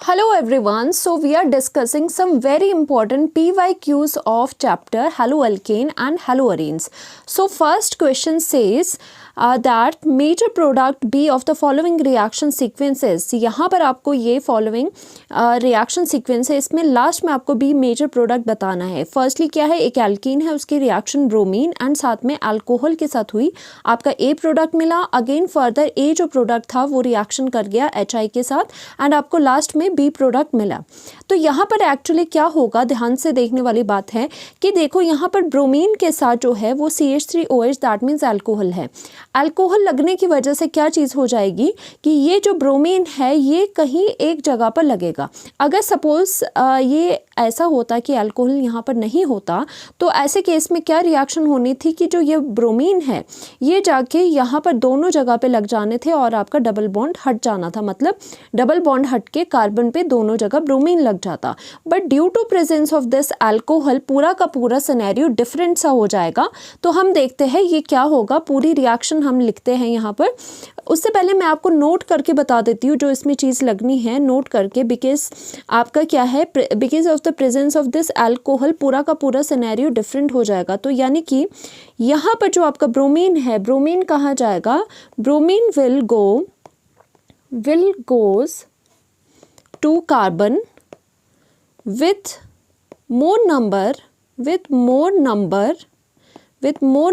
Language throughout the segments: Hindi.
Hello everyone, so we are discussing some very important PYQs of chapter haloalkane and haloarenes. So first question says that major product B of the following reaction sequences. यहाँ पर आपको ये following reaction sequence है, इसमें लास्ट में आपको B मेजर प्रोडक्ट बताना है. फर्स्टली क्या है, एक एल्कीन है, उसकी रिएक्शन ब्रोमीन एंड साथ में अल्कोहल के साथ हुई, आपका A प्रोडक्ट मिला. अगेन फर्दर A जो प्रोडक्ट था वो रिएक्शन कर गया HI के साथ एंड आपको लास्ट में B प्रोडक्ट मिला. तो यहाँ पर एक्चुअली क्या होगा, ध्यान से देखने वाली बात है कि देखो यहाँ पर ब्रोमीन के साथ जो है वो CH3OH दैट मीन्स अल्कोहल है. अल्कोहल लगने की वजह से क्या चीज़ हो जाएगी कि ये जो ब्रोमीन है ये कहीं एक जगह पर लगेगा. अगर सपोज ये ऐसा होता कि अल्कोहल यहाँ पर नहीं होता तो ऐसे केस में क्या रिएक्शन होनी थी कि जो ये ब्रोमीन है ये जाके यहाँ पर दोनों जगह पे लग जाने थे और आपका डबल बॉन्ड हट जाना था. मतलब डबल बॉन्ड हट के कार्बन पे दोनों जगह ब्रोमीन लग जाता. But due to presence of this alcohol पूरा का पूरा सिनेरियो डिफरेंट सा हो जाएगा. तो हम देखते हैं ये क्या होगा, पूरी रिएक्शन हम लिखते हैं यहाँ पर. उससे पहले मैं आपको नोट करके बता देती हूँ जो इसमें चीज़ लगनी है, नोट करके, बिकॉज आपका क्या है, because of the presence of this alcohol पूरा का पूरा सिनेरियो डिफरेंट हो जाएगा. तो यानी कि यहाँ पर जो आपका ब्रोमीन है, ब्रोमीन कहाँ जाएगा, bromine will goes to carbon with more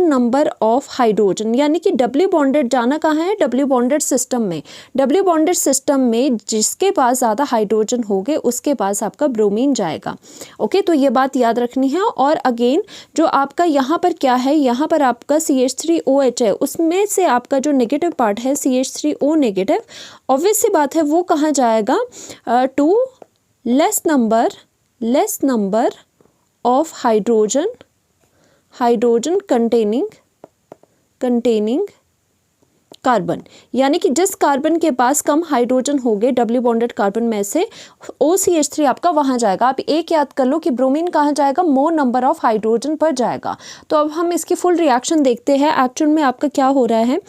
number of hydrogen. यानी कि डब्ल्यू बॉन्डेड जाना कहाँ है, डब्ल्यू बॉन्डेड सिस्टम में. डब्ल्यू बॉन्डेड सिस्टम में जिसके पास ज़्यादा हाइड्रोजन होंगे उसके पास आपका ब्रोमीन जाएगा. ओके, तो ये बात याद रखनी है. और अगेन जो आपका यहाँ पर क्या है, यहाँ पर आपका CH3OH है, उसमें से आपका जो नेगेटिव पार्ट है CH3O नेगेटिव, ऑब्वियस सी बात है वो कहाँ जाएगा, to less number of hydrogen containing carbon. यानी कि जिस कार्बन के पास कम हाइड्रोजन हो गए डब्ल्यू बॉन्डेड कार्बन में से OCH3 आपका वहाँ जाएगा. आप एक याद कर लो कि ब्रोमीन कहाँ जाएगा, मोर नंबर ऑफ हाइड्रोजन पर जाएगा. तो अब हम इसकी फुल रिएक्शन देखते हैं. एक्चुअल में आपका क्या हो रहा है,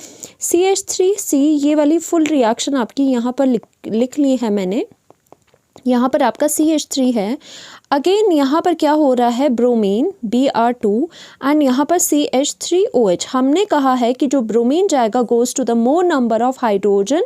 CH3C ये वाली फुल रिएक्शन आपकी यहाँ पर लिख ली है मैंने. यहाँ पर आपका CH3 है. अगेन यहाँ पर क्या हो रहा है, ब्रोमीन Br2 एंड यहाँ पर CH3OH. हमने कहा है कि जो ब्रोमीन जाएगा goes to the more number of hydrogen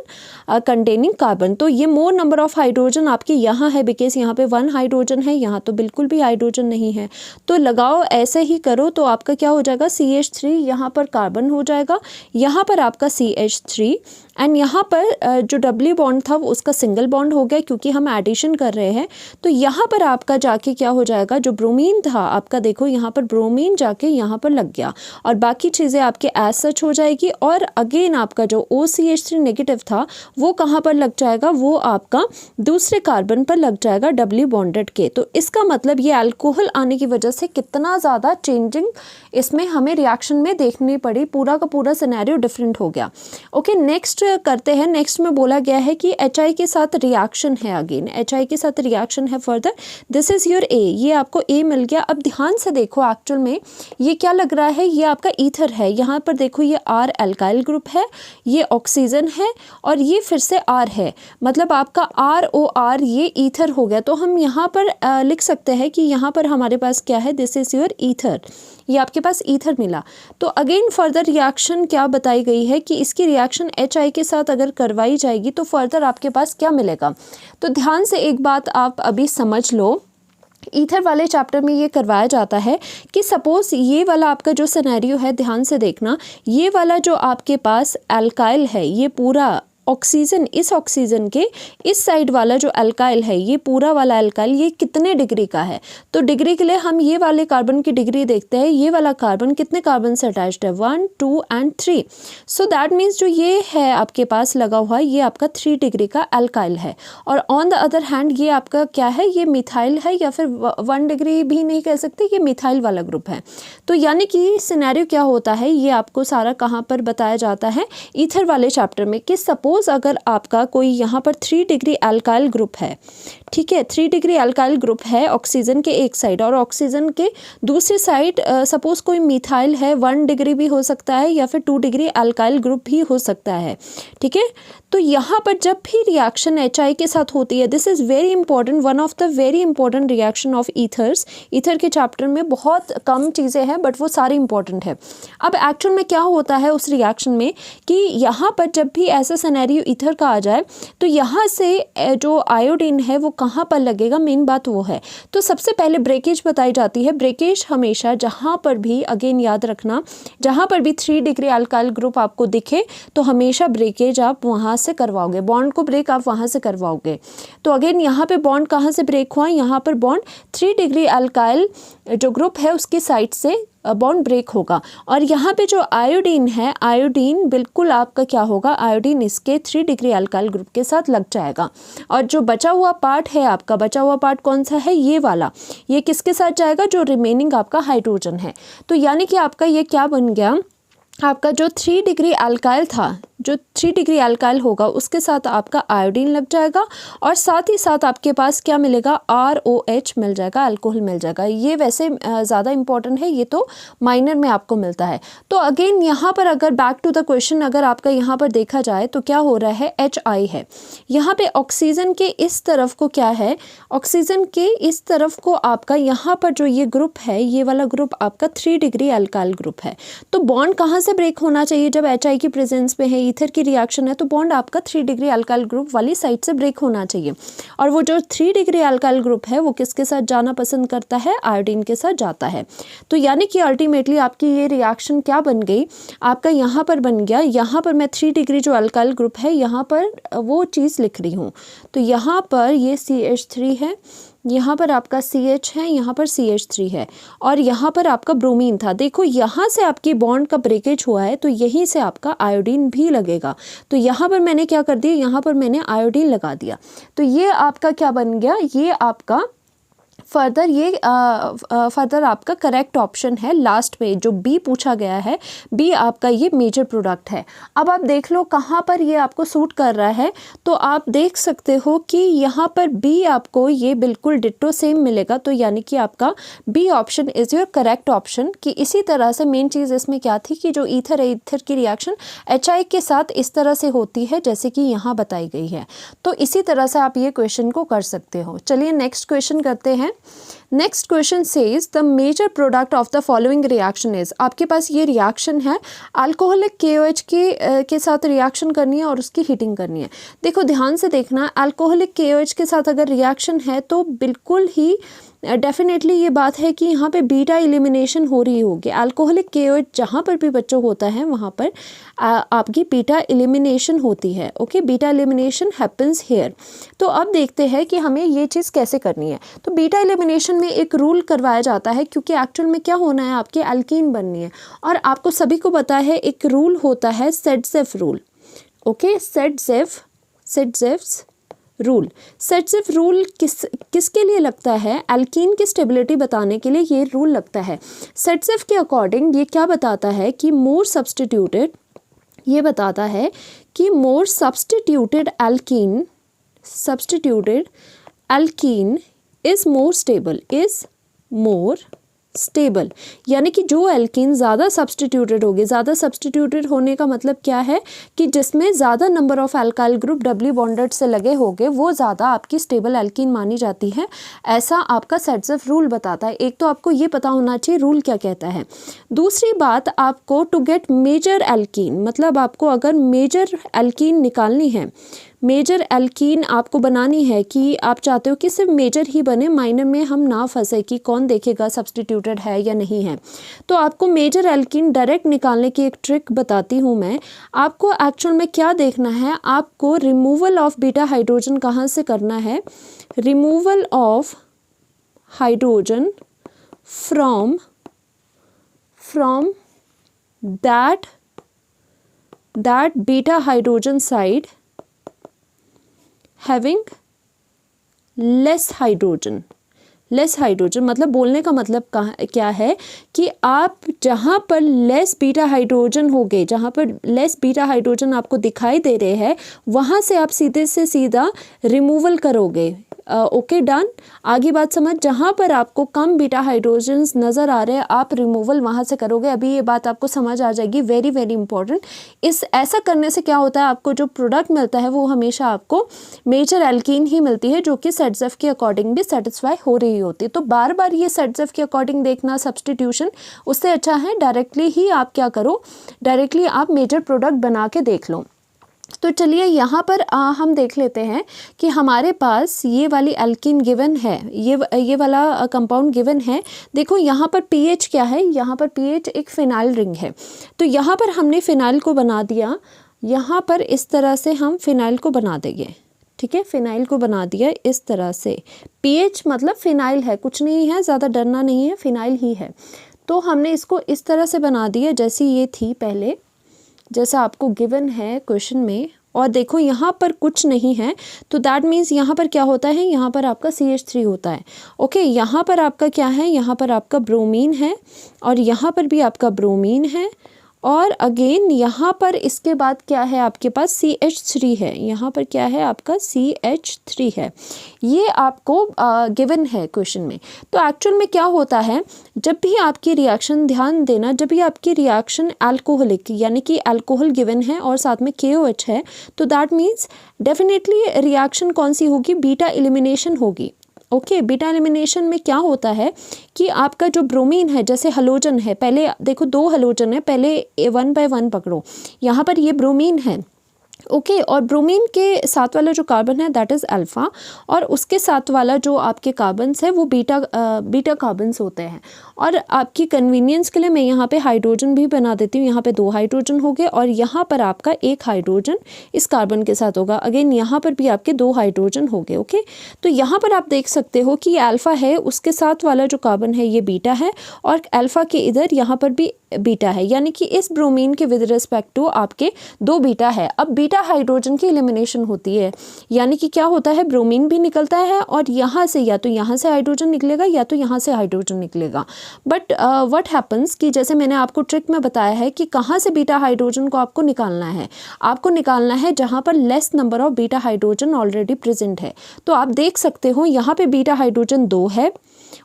containing carbon. तो ये मोर नंबर ऑफ हाइड्रोजन आपके यहाँ है, बिकॉज यहाँ पे 1 हाइड्रोजन है, यहाँ तो बिल्कुल भी हाइड्रोजन नहीं है. तो लगाओ ऐसे ही करो तो आपका क्या हो जाएगा, CH3 यहाँ पर कार्बन हो जाएगा, यहाँ पर आपका CH3 एंड यहाँ पर जो डब्ल्यू बॉन्ड था वो उसका सिंगल बॉन्ड हो गया क्योंकि हम एडिशन कर रहे हैं. तो यहाँ पर आपका जाके क्या हो जाएगा, जो ब्रोमीन था आपका, देखो यहाँ पर ब्रोमीन जाके यहाँ पर लग गया और बाकी चीज़ें आपके एज सच हो जाएगी. और अगेन आपका जो OCH3 नेगेटिव था वो कहाँ पर लग जाएगा, वो आपका दूसरे कार्बन पर लग जाएगा डब्ल्यू बॉन्डेड के. तो इसका मतलब ये अल्कोहल आने की वजह से कितना ज़्यादा चेंजिंग इसमें हमें रिएक्शन में देखनी पड़ी, पूरा का पूरा सिनेरियो डिफरेंट हो गया. ओके, नेक्स्ट करते हैं. नेक्स्ट में बोला गया है कि HI के साथ रिएक्शन है. अगेन HI के साथ रिएक्शन है further. This is your A. ये आपको A मिल गया. अब ध्यान से देखो एक्चुअल में ये क्या लग रहा है, ये आपका ईथर है. यहाँ पर देखो ये R अल्काइल ग्रुप है, ये ऑक्सीजन है और ये फिर से R है. मतलब आपका ROR ये ईथर हो गया. तो हम यहाँ पर लिख सकते हैं कि यहाँ पर हमारे पास क्या है, दिस इज योर ईथर. ये आपके पास ईथर मिला. तो अगेन फर्दर रिएक्शन क्या बताई गई है कि इसकी रिएक्शन HI के साथ अगर करवाई जाएगी तो फर्दर आपके पास क्या मिलेगा. तो ध्यान से एक बात आप अभी समझ लो, ईथर वाले चैप्टर में ये करवाया जाता है कि सपोज ये वाला आपका जो सिनेरियो है, ध्यान से देखना, ये वाला जो आपके पास अल्काइल है, ये पूरा ऑक्सीजन, इस ऑक्सीजन के इस साइड वाला जो अल्काइल है, ये पूरा वाला अल्काइल ये कितने डिग्री का है. तो डिग्री के लिए हम ये वाले कार्बन की डिग्री देखते हैं. ये वाला कार्बन कितने कार्बन से अटैच्ड है, 1 2 एंड 3. सो दैट मीन्स जो ये है आपके पास लगा हुआ ये आपका 3 डिग्री का अल्काइल है. और ऑन द अदर हैंड ये आपका क्या है, ये मिथाइल है, या फिर 1 डिग्री भी नहीं कह सकते, ये मिथाइल वाला ग्रुप है. तो यानी कि सिनेरियो क्या होता है, ये आपको सारा कहाँ पर बताया जाता है, ईथर वाले चैप्टर में. कि सपोज अगर आपका कोई यहाँ पर 3 डिग्री अल्काइल ग्रुप है, ठीक है, 3 डिग्री अल्काइल ग्रुप है ऑक्सीजन के एक साइड और ऑक्सीजन के दूसरी साइड सपोज कोई मिथाइल है, 1 डिग्री भी हो सकता है या फिर 2 डिग्री अल्काइल ग्रुप भी हो सकता है. ठीक है, तो यहाँ पर जब भी रिएक्शन HI के साथ होती है, this is very important, one of the very important reaction of ethers. Ether के चैप्टर में बहुत कम चीज़ें हैं बट वो सारी इंपॉर्टेंट है। अब एक्चुअल में क्या होता है उस रिएक्शन में कि यहाँ पर जब भी ऐसा सिनेरियो ईथर का आ जाए तो यहाँ से जो आयोडीन है वो कहाँ पर लगेगा, मेन बात वो है। तो सबसे पहले ब्रेकेज बताई जाती है। ब्रेकेज हमेशा जहाँ पर भी, अगेन याद रखना, जहाँ पर भी 3 डिग्री अल्काइल ग्रुप आपको दिखे तो हमेशा ब्रेकेज आप वहाँ से करवाओगे, बॉन्ड को ब्रेक आप वहाँ से करवाओगे। तो अगेन यहाँ पे बॉन्ड कहाँ से ब्रेक हुआ, यहाँ पर बॉन्ड 3 डिग्री अल्काइल जो ग्रुप है उसकी साइड से बॉन्ड ब्रेक होगा। और यहाँ पे जो आयोडीन है, आयोडीन बिल्कुल आपका क्या होगा, आयोडीन इसके 3 डिग्री अल्काइल ग्रुप के साथ लग जाएगा। और जो बचा हुआ पार्ट है आपका, बचा हुआ पार्ट कौन सा है, ये वाला, ये किसके साथ जाएगा, जो रिमेनिंग आपका हाइड्रोजन है। तो यानी कि आपका ये क्या बन गया, आपका जो 3 डिग्री अल्काइल था, जो 3 डिग्री अल्काइल होगा उसके साथ आपका आयोडीन लग जाएगा और साथ ही साथ आपके पास क्या मिलेगा, ROH मिल जाएगा, अल्कोहल मिल जाएगा। ये वैसे ज़्यादा इंपॉर्टेंट है, ये तो माइनर में आपको मिलता है। तो अगेन यहाँ पर अगर बैक टू द क्वेश्चन, अगर आपका यहाँ पर देखा जाए तो क्या हो रहा है, HI है। यहाँ पे ऑक्सीजन के इस तरफ को क्या है, ऑक्सीजन के इस तरफ को आपका यहाँ पर जो ये ग्रुप है, ये वाला ग्रुप आपका 3 डिग्री अल्काइल ग्रुप है। तो बॉन्ड कहाँ से ब्रेक होना चाहिए, जब HI की प्रेजेंस में है, ईथर की रिएक्शन है, तो बॉन्ड आपका 3 डिग्री अल्काइल ग्रुप वाली साइड से ब्रेक होना चाहिए। और वो जो 3 डिग्री अल्काइल ग्रुप है वो किसके साथ जाना पसंद करता है, आयोडीन के साथ जाता है। तो यानी कि अल्टीमेटली आपकी ये रिएक्शन क्या बन गई, आपका यहाँ पर बन गया, यहाँ पर मैं 3 डिग्री जो अल्काइल ग्रुप है यहाँ पर वो चीज़ लिख रही हूँ। तो यहाँ पर ये CH3 है, यहाँ पर आपका CH है, यहाँ पर CH3 है और यहाँ पर आपका ब्रोमीन था। देखो यहाँ से आपकी बॉन्ड का ब्रेकेज हुआ है तो यहीं से आपका आयोडीन भी लगेगा। तो यहाँ पर मैंने क्या कर दिया, यहाँ पर मैंने आयोडीन लगा दिया। तो ये आपका क्या बन गया, ये आपका फर्दर, ये फर्दर आपका करेक्ट ऑप्शन है लास्ट में जो बी पूछा गया है, बी आपका ये मेजर प्रोडक्ट है। अब आप देख लो कहाँ पर ये आपको सूट कर रहा है, तो आप देख सकते हो कि यहाँ पर बी आपको ये बिल्कुल डिट्टो सेम मिलेगा। तो यानी कि आपका B option is your correct option. कि इसी तरह से मेन चीज़ इसमें क्या थी कि जो ईथर है, ईथर की रिएक्शन HI के साथ इस तरह से होती है जैसे कि यहाँ बताई गई है। तो इसी तरह से आप ये क्वेश्चन को कर सकते हो। चलिए नेक्स्ट क्वेश्चन करते हैं। Next question says the major product of the following reaction is. आपके पास ये रिएक्शन है, अल्कोहलिक KOH के साथ रिएक्शन करनी है और उसकी हीटिंग करनी है। देखो ध्यान से देखना, अल्कोहलिक KOH के साथ अगर रिएक्शन है तो बिल्कुल ही डेफिनेटली ये बात है कि यहाँ पे बीटा एलिमिनेशन हो रही होगी। अल्कोहलिक KOH जहाँ पर भी बच्चों होता है वहाँ पर आपकी बीटा एलिमिनेशन होती है। Okay, beta elimination happens here. तो अब देखते हैं कि हमें ये चीज़ कैसे करनी है। तो बीटा एलिमिनेशन में एक रूल करवाया जाता है, क्योंकि एक्चुअल में क्या होना है, आपकी एल्कीन बननी है और आपको सभी को पता है एक रूल होता है Saytzeff rule. Okay, Saytzeff's rule. Saytzeff rule किसके लिए लगता है, एल्कीन की स्टेबिलिटी बताने के लिए ये रूल लगता है। सेडजेफ के अकॉर्डिंग ये क्या बताता है कि मोर सब्स्टिट्यूटेड, ये बताता है कि मोर substituted alkene is more stable, यानी कि जो एल्कीन ज़्यादा सब्स्टिट्यूटेड होगी, ज़्यादा सब्स्टिट्यूटेड होने का मतलब क्या है कि जिसमें ज़्यादा number of alkyl group doubly bonded से लगे होंगे वो ज़्यादा आपकी स्टेबल एल्कीन मानी जाती है। ऐसा आपका सेडजेफ रूल बताता है। एक तो आपको ये पता होना चाहिए रूल क्या कहता है। दूसरी बात, आपको टू गेट मेजर एल्कीन, मतलब आपको अगर मेजर एल्कीन निकालनी है, मेजर एल्कीन आपको बनानी है कि आप चाहते हो कि सिर्फ मेजर ही बने, माइनर में हम ना फंसे कि कौन देखेगा सब्स्टिट्यूटेड है या नहीं है। तो आपको मेजर एल्कीन डायरेक्ट निकालने की एक ट्रिक बताती हूँ मैं। आपको एक्चुअल में क्या देखना है, आपको रिमूवल ऑफ बीटा हाइड्रोजन कहाँ से करना है, removal of hydrogen from that beta hydrogen side having less hydrogen मतलब बोलने का मतलब क्या है कि आप जहाँ पर लेस बीटा हाइड्रोजन होंगे, जहाँ पर लेस बीटा हाइड्रोजन आपको दिखाई दे रहे हैं, वहाँ से आप सीधे से सीधा रिमूवल करोगे। Okay done. आगे बात समझ, जहाँ पर आपको कम बीटा हाइड्रोजन्स नज़र आ रहे हैं आप रिमूवल वहाँ से करोगे। अभी ये बात आपको समझ आ जाएगी, वेरी वेरी इंपॉर्टेंट। ऐसा करने से क्या होता है, आपको जो प्रोडक्ट मिलता है वो हमेशा आपको मेजर एल्कीन ही मिलती है, जो कि सेटजेफ के अकॉर्डिंग भी सेटिस्फाई हो रही होती है। तो बार बार ये सेटजेफ के अकॉर्डिंग देखना सब्सटीट्यूशन, उससे अच्छा है डायरेक्टली ही आप क्या करो, डायरेक्टली आप मेजर प्रोडक्ट बना के देख लो। तो चलिए यहाँ पर हम देख लेते हैं कि हमारे पास ये वाली एल्कीन गिवन है, ये वाला कंपाउंड गिवन है। देखो यहाँ पर पीएच क्या है, यहाँ पर पीएच एक फिनाइल रिंग है। तो यहाँ पर हमने फिनाइल को बना दिया, यहाँ पर इस तरह से हम फिनाइल को बना देंगे, ठीक है, फिनाइल को बना दिया इस तरह से। पीएच मतलब फिनाइल है, कुछ नहीं है, ज़्यादा डरना नहीं है, फिनाइल ही है। तो हमने इसको इस तरह से बना दिया जैसी ये थी पहले, जैसा आपको गिवन है क्वेश्चन में। और देखो यहाँ पर कुछ नहीं है, तो दैट मीन्स यहाँ पर क्या होता है, यहाँ पर आपका CH3 होता है। ओके, यहाँ पर आपका क्या है, यहाँ पर आपका ब्रोमीन है, और यहाँ पर भी आपका ब्रोमीन है, और अगेन यहाँ पर इसके बाद क्या है आपके पास CH3 है, यहाँ पर क्या है आपका CH3 है। ये आपको गिवन है क्वेश्चन में। तो एक्चुअल में क्या होता है, जब भी आपकी रिएक्शन, ध्यान देना, जब भी आपकी रिएक्शन अल्कोहलिक यानी कि अल्कोहल गिवन है और साथ में KOH है, तो दैट मीन्स डेफिनेटली रिएक्शन कौन सी होगी, बीटा एलिमिनेशन होगी। ओके, बीटा एलिमिनेशन में क्या होता है कि आपका जो ब्रोमीन है, जैसे हलोजन है, पहले देखो 2 हलोजन है, पहले 1 बाय 1 पकड़ो, यहाँ पर ये ब्रोमीन है। ओके, और ब्रोमीन के साथ वाला जो कार्बन है दैट इज़ अल्फ़ा, और उसके साथ वाला जो आपके कार्बन्स है वो बीटा कार्बन्स होते हैं। और आपकी कन्वीनियंस के लिए मैं यहाँ पे हाइड्रोजन भी बना देती हूँ, यहाँ पे 2 हाइड्रोजन हो गए, और यहाँ पर आपका 1 हाइड्रोजन इस कार्बन के साथ होगा। अगेन यहाँ पर भी आपके 2 हाइड्रोजन हो गए। ओके, तो यहाँ पर आप देख सकते हो कि अल्फ़ा है, उसके साथ वाला जो कार्बन है ये बीटा है, और अल्फ़ा के इधर यहाँ पर भी बीटा है, यानी कि इस ब्रोमीन के विद रिस्पेक्ट टू आपके 2 बीटा है। अब बीटा हाइड्रोजन की एलिमिनेशन होती है, यानी कि क्या होता है, ब्रोमीन भी निकलता है, और यहाँ से या तो यहाँ से हाइड्रोजन निकलेगा या तो यहाँ से हाइड्रोजन निकलेगा। बट व्हाट हैपन्स कि जैसे मैंने आपको ट्रिक में बताया है कि कहाँ से बीटा हाइड्रोजन को आपको निकालना है, आपको निकालना है जहाँ पर less number of beta hydrogen already present है। तो आप देख सकते हो यहाँ पे बीटा हाइड्रोजन 2 है,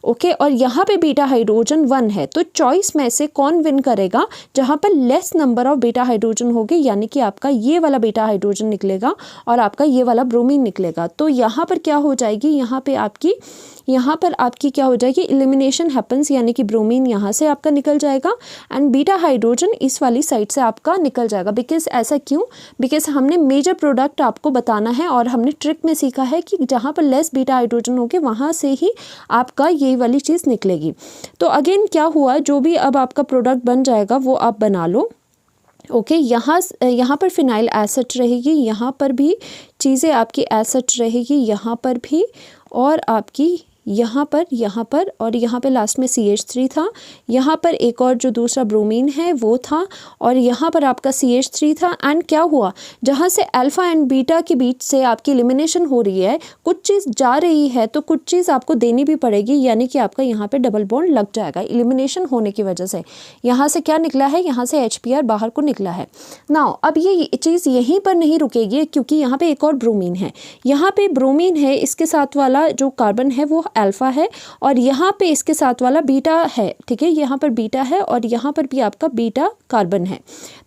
ओके, और यहाँ पे बीटा हाइड्रोजन 1 है। तो चॉइस में से कौन विन करेगा, जहाँ पर less number of beta hydrogen होगी, यानी कि आपका ये वाला बीटा हाइड्रोजन निकलेगा और आपका ये वाला ब्रोमीन निकलेगा। तो यहाँ पर क्या हो जाएगी, यहाँ पर आपकी क्या हो जाएगी, एलिमिनेशन हैपन्स, यानी कि ब्रोमीन यहाँ से आपका निकल जाएगा एंड बीटा हाइड्रोजन इस वाली साइड से आपका निकल जाएगा। बिकॉज ऐसा क्यों, बिकॉज हमने मेजर प्रोडक्ट आपको बताना है, और हमने ट्रिक में सीखा है कि जहाँ पर लेस बीटा हाइड्रोजन होंगे वहाँ से ही आपका यही वाली चीज़ निकलेगी। तो अगेन क्या हुआ, जो भी अब आपका प्रोडक्ट बन जाएगा वो आप बना लो। ओके, यहाँ पर फिनाइल एसिड रहेगी, यहाँ पर भी चीज़ें आपकी एसिड रहेगी, यहाँ पर भी, और आपकी यहाँ पर और यहाँ पे लास्ट में CH3 था, यहाँ पर एक और जो दूसरा ब्रोमीन है वो था, और यहाँ पर आपका CH3 था। एंड क्या हुआ, जहाँ से अल्फ़ा एंड बीटा के बीच से आपकी एलिमिनेशन हो रही है, कुछ चीज़ जा रही है तो कुछ चीज़ आपको देनी भी पड़ेगी, यानी कि आपका यहाँ पे डबल बॉन्ड लग जाएगा एलिमिनेशन होने की वजह से। यहाँ से क्या निकला है, यहाँ से HBr बाहर को निकला है। नाउ अब ये चीज़ यहीं पर नहीं रुकेगी, क्योंकि यहाँ पे एक और ब्रोमीन है, यहाँ पे ब्रोमीन है, इसके साथ वाला जो कार्बन है वो अल्फ़ा है, और यहाँ पे इसके साथ वाला बीटा है, ठीक है, यहाँ पर बीटा है और यहाँ पर भी आपका बीटा कार्बन है।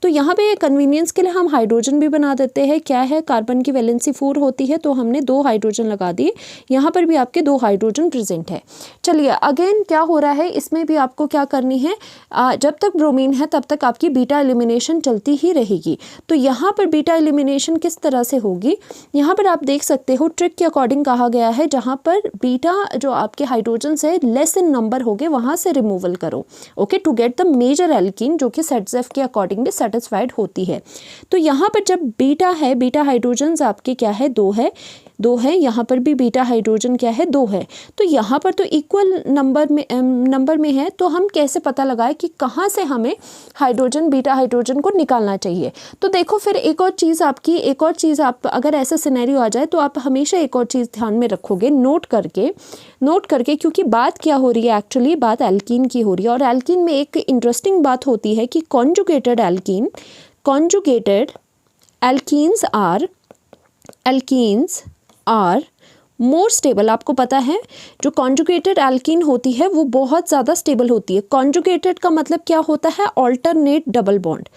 तो यहाँ पे कन्वीनियंस के लिए हम हाइड्रोजन भी बना देते हैं। क्या है, कार्बन की वैलेंसी 4 होती है, तो हमने 2 हाइड्रोजन लगा दिए, यहाँ पर भी आपके 2 हाइड्रोजन प्रेजेंट है। चलिए अगेन क्या हो रहा है, इसमें भी आपको क्या करनी है, जब तक ब्रोमीन है तब तक आपकी बीटा एलिमिनेशन चलती ही रहेगी। तो यहाँ पर बीटा एलिमिनेशन किस तरह से होगी, यहाँ पर आप देख सकते हो ट्रिक के अकॉर्डिंग कहा गया है, जहाँ पर बीटा जो आपके हाइड्रोजन से लेस इन नंबर हो गए वहाँ से रिमूवल करो, okay, to get the major alkene, जो कि सेटजेफ के अकॉर्डिंग भी सेटिस्फाइड होती है। तो यहाँ पर जब बीटा है, बीटा हाइड्रोजन आपके क्या है, 2 है, यहाँ पर भी बीटा हाइड्रोजन क्या है, 2 है। तो यहाँ पर तो इक्वल नंबर में है, तो हम कैसे पता लगाए कि कहाँ से हमें बीटा हाइड्रोजन को निकालना चाहिए। तो देखो फिर एक और चीज़ आप अगर ऐसा सिनेरियो आ जाए तो आप हमेशा एक और चीज़ ध्यान में रखोगे, नोट करके, क्योंकि बात क्या हो रही है, एक्चुअली बात एल्कीन की हो रही है। और एल्कीन में एक इंटरेस्टिंग बात होती है कि conjugated alkenes are more stable, आपको पता है जो कॉन्जुगेटेड एल्कीन होती है वो बहुत ज़्यादा स्टेबल होती है। कॉन्जुगेटेड का मतलब क्या होता है? Alternate double bond.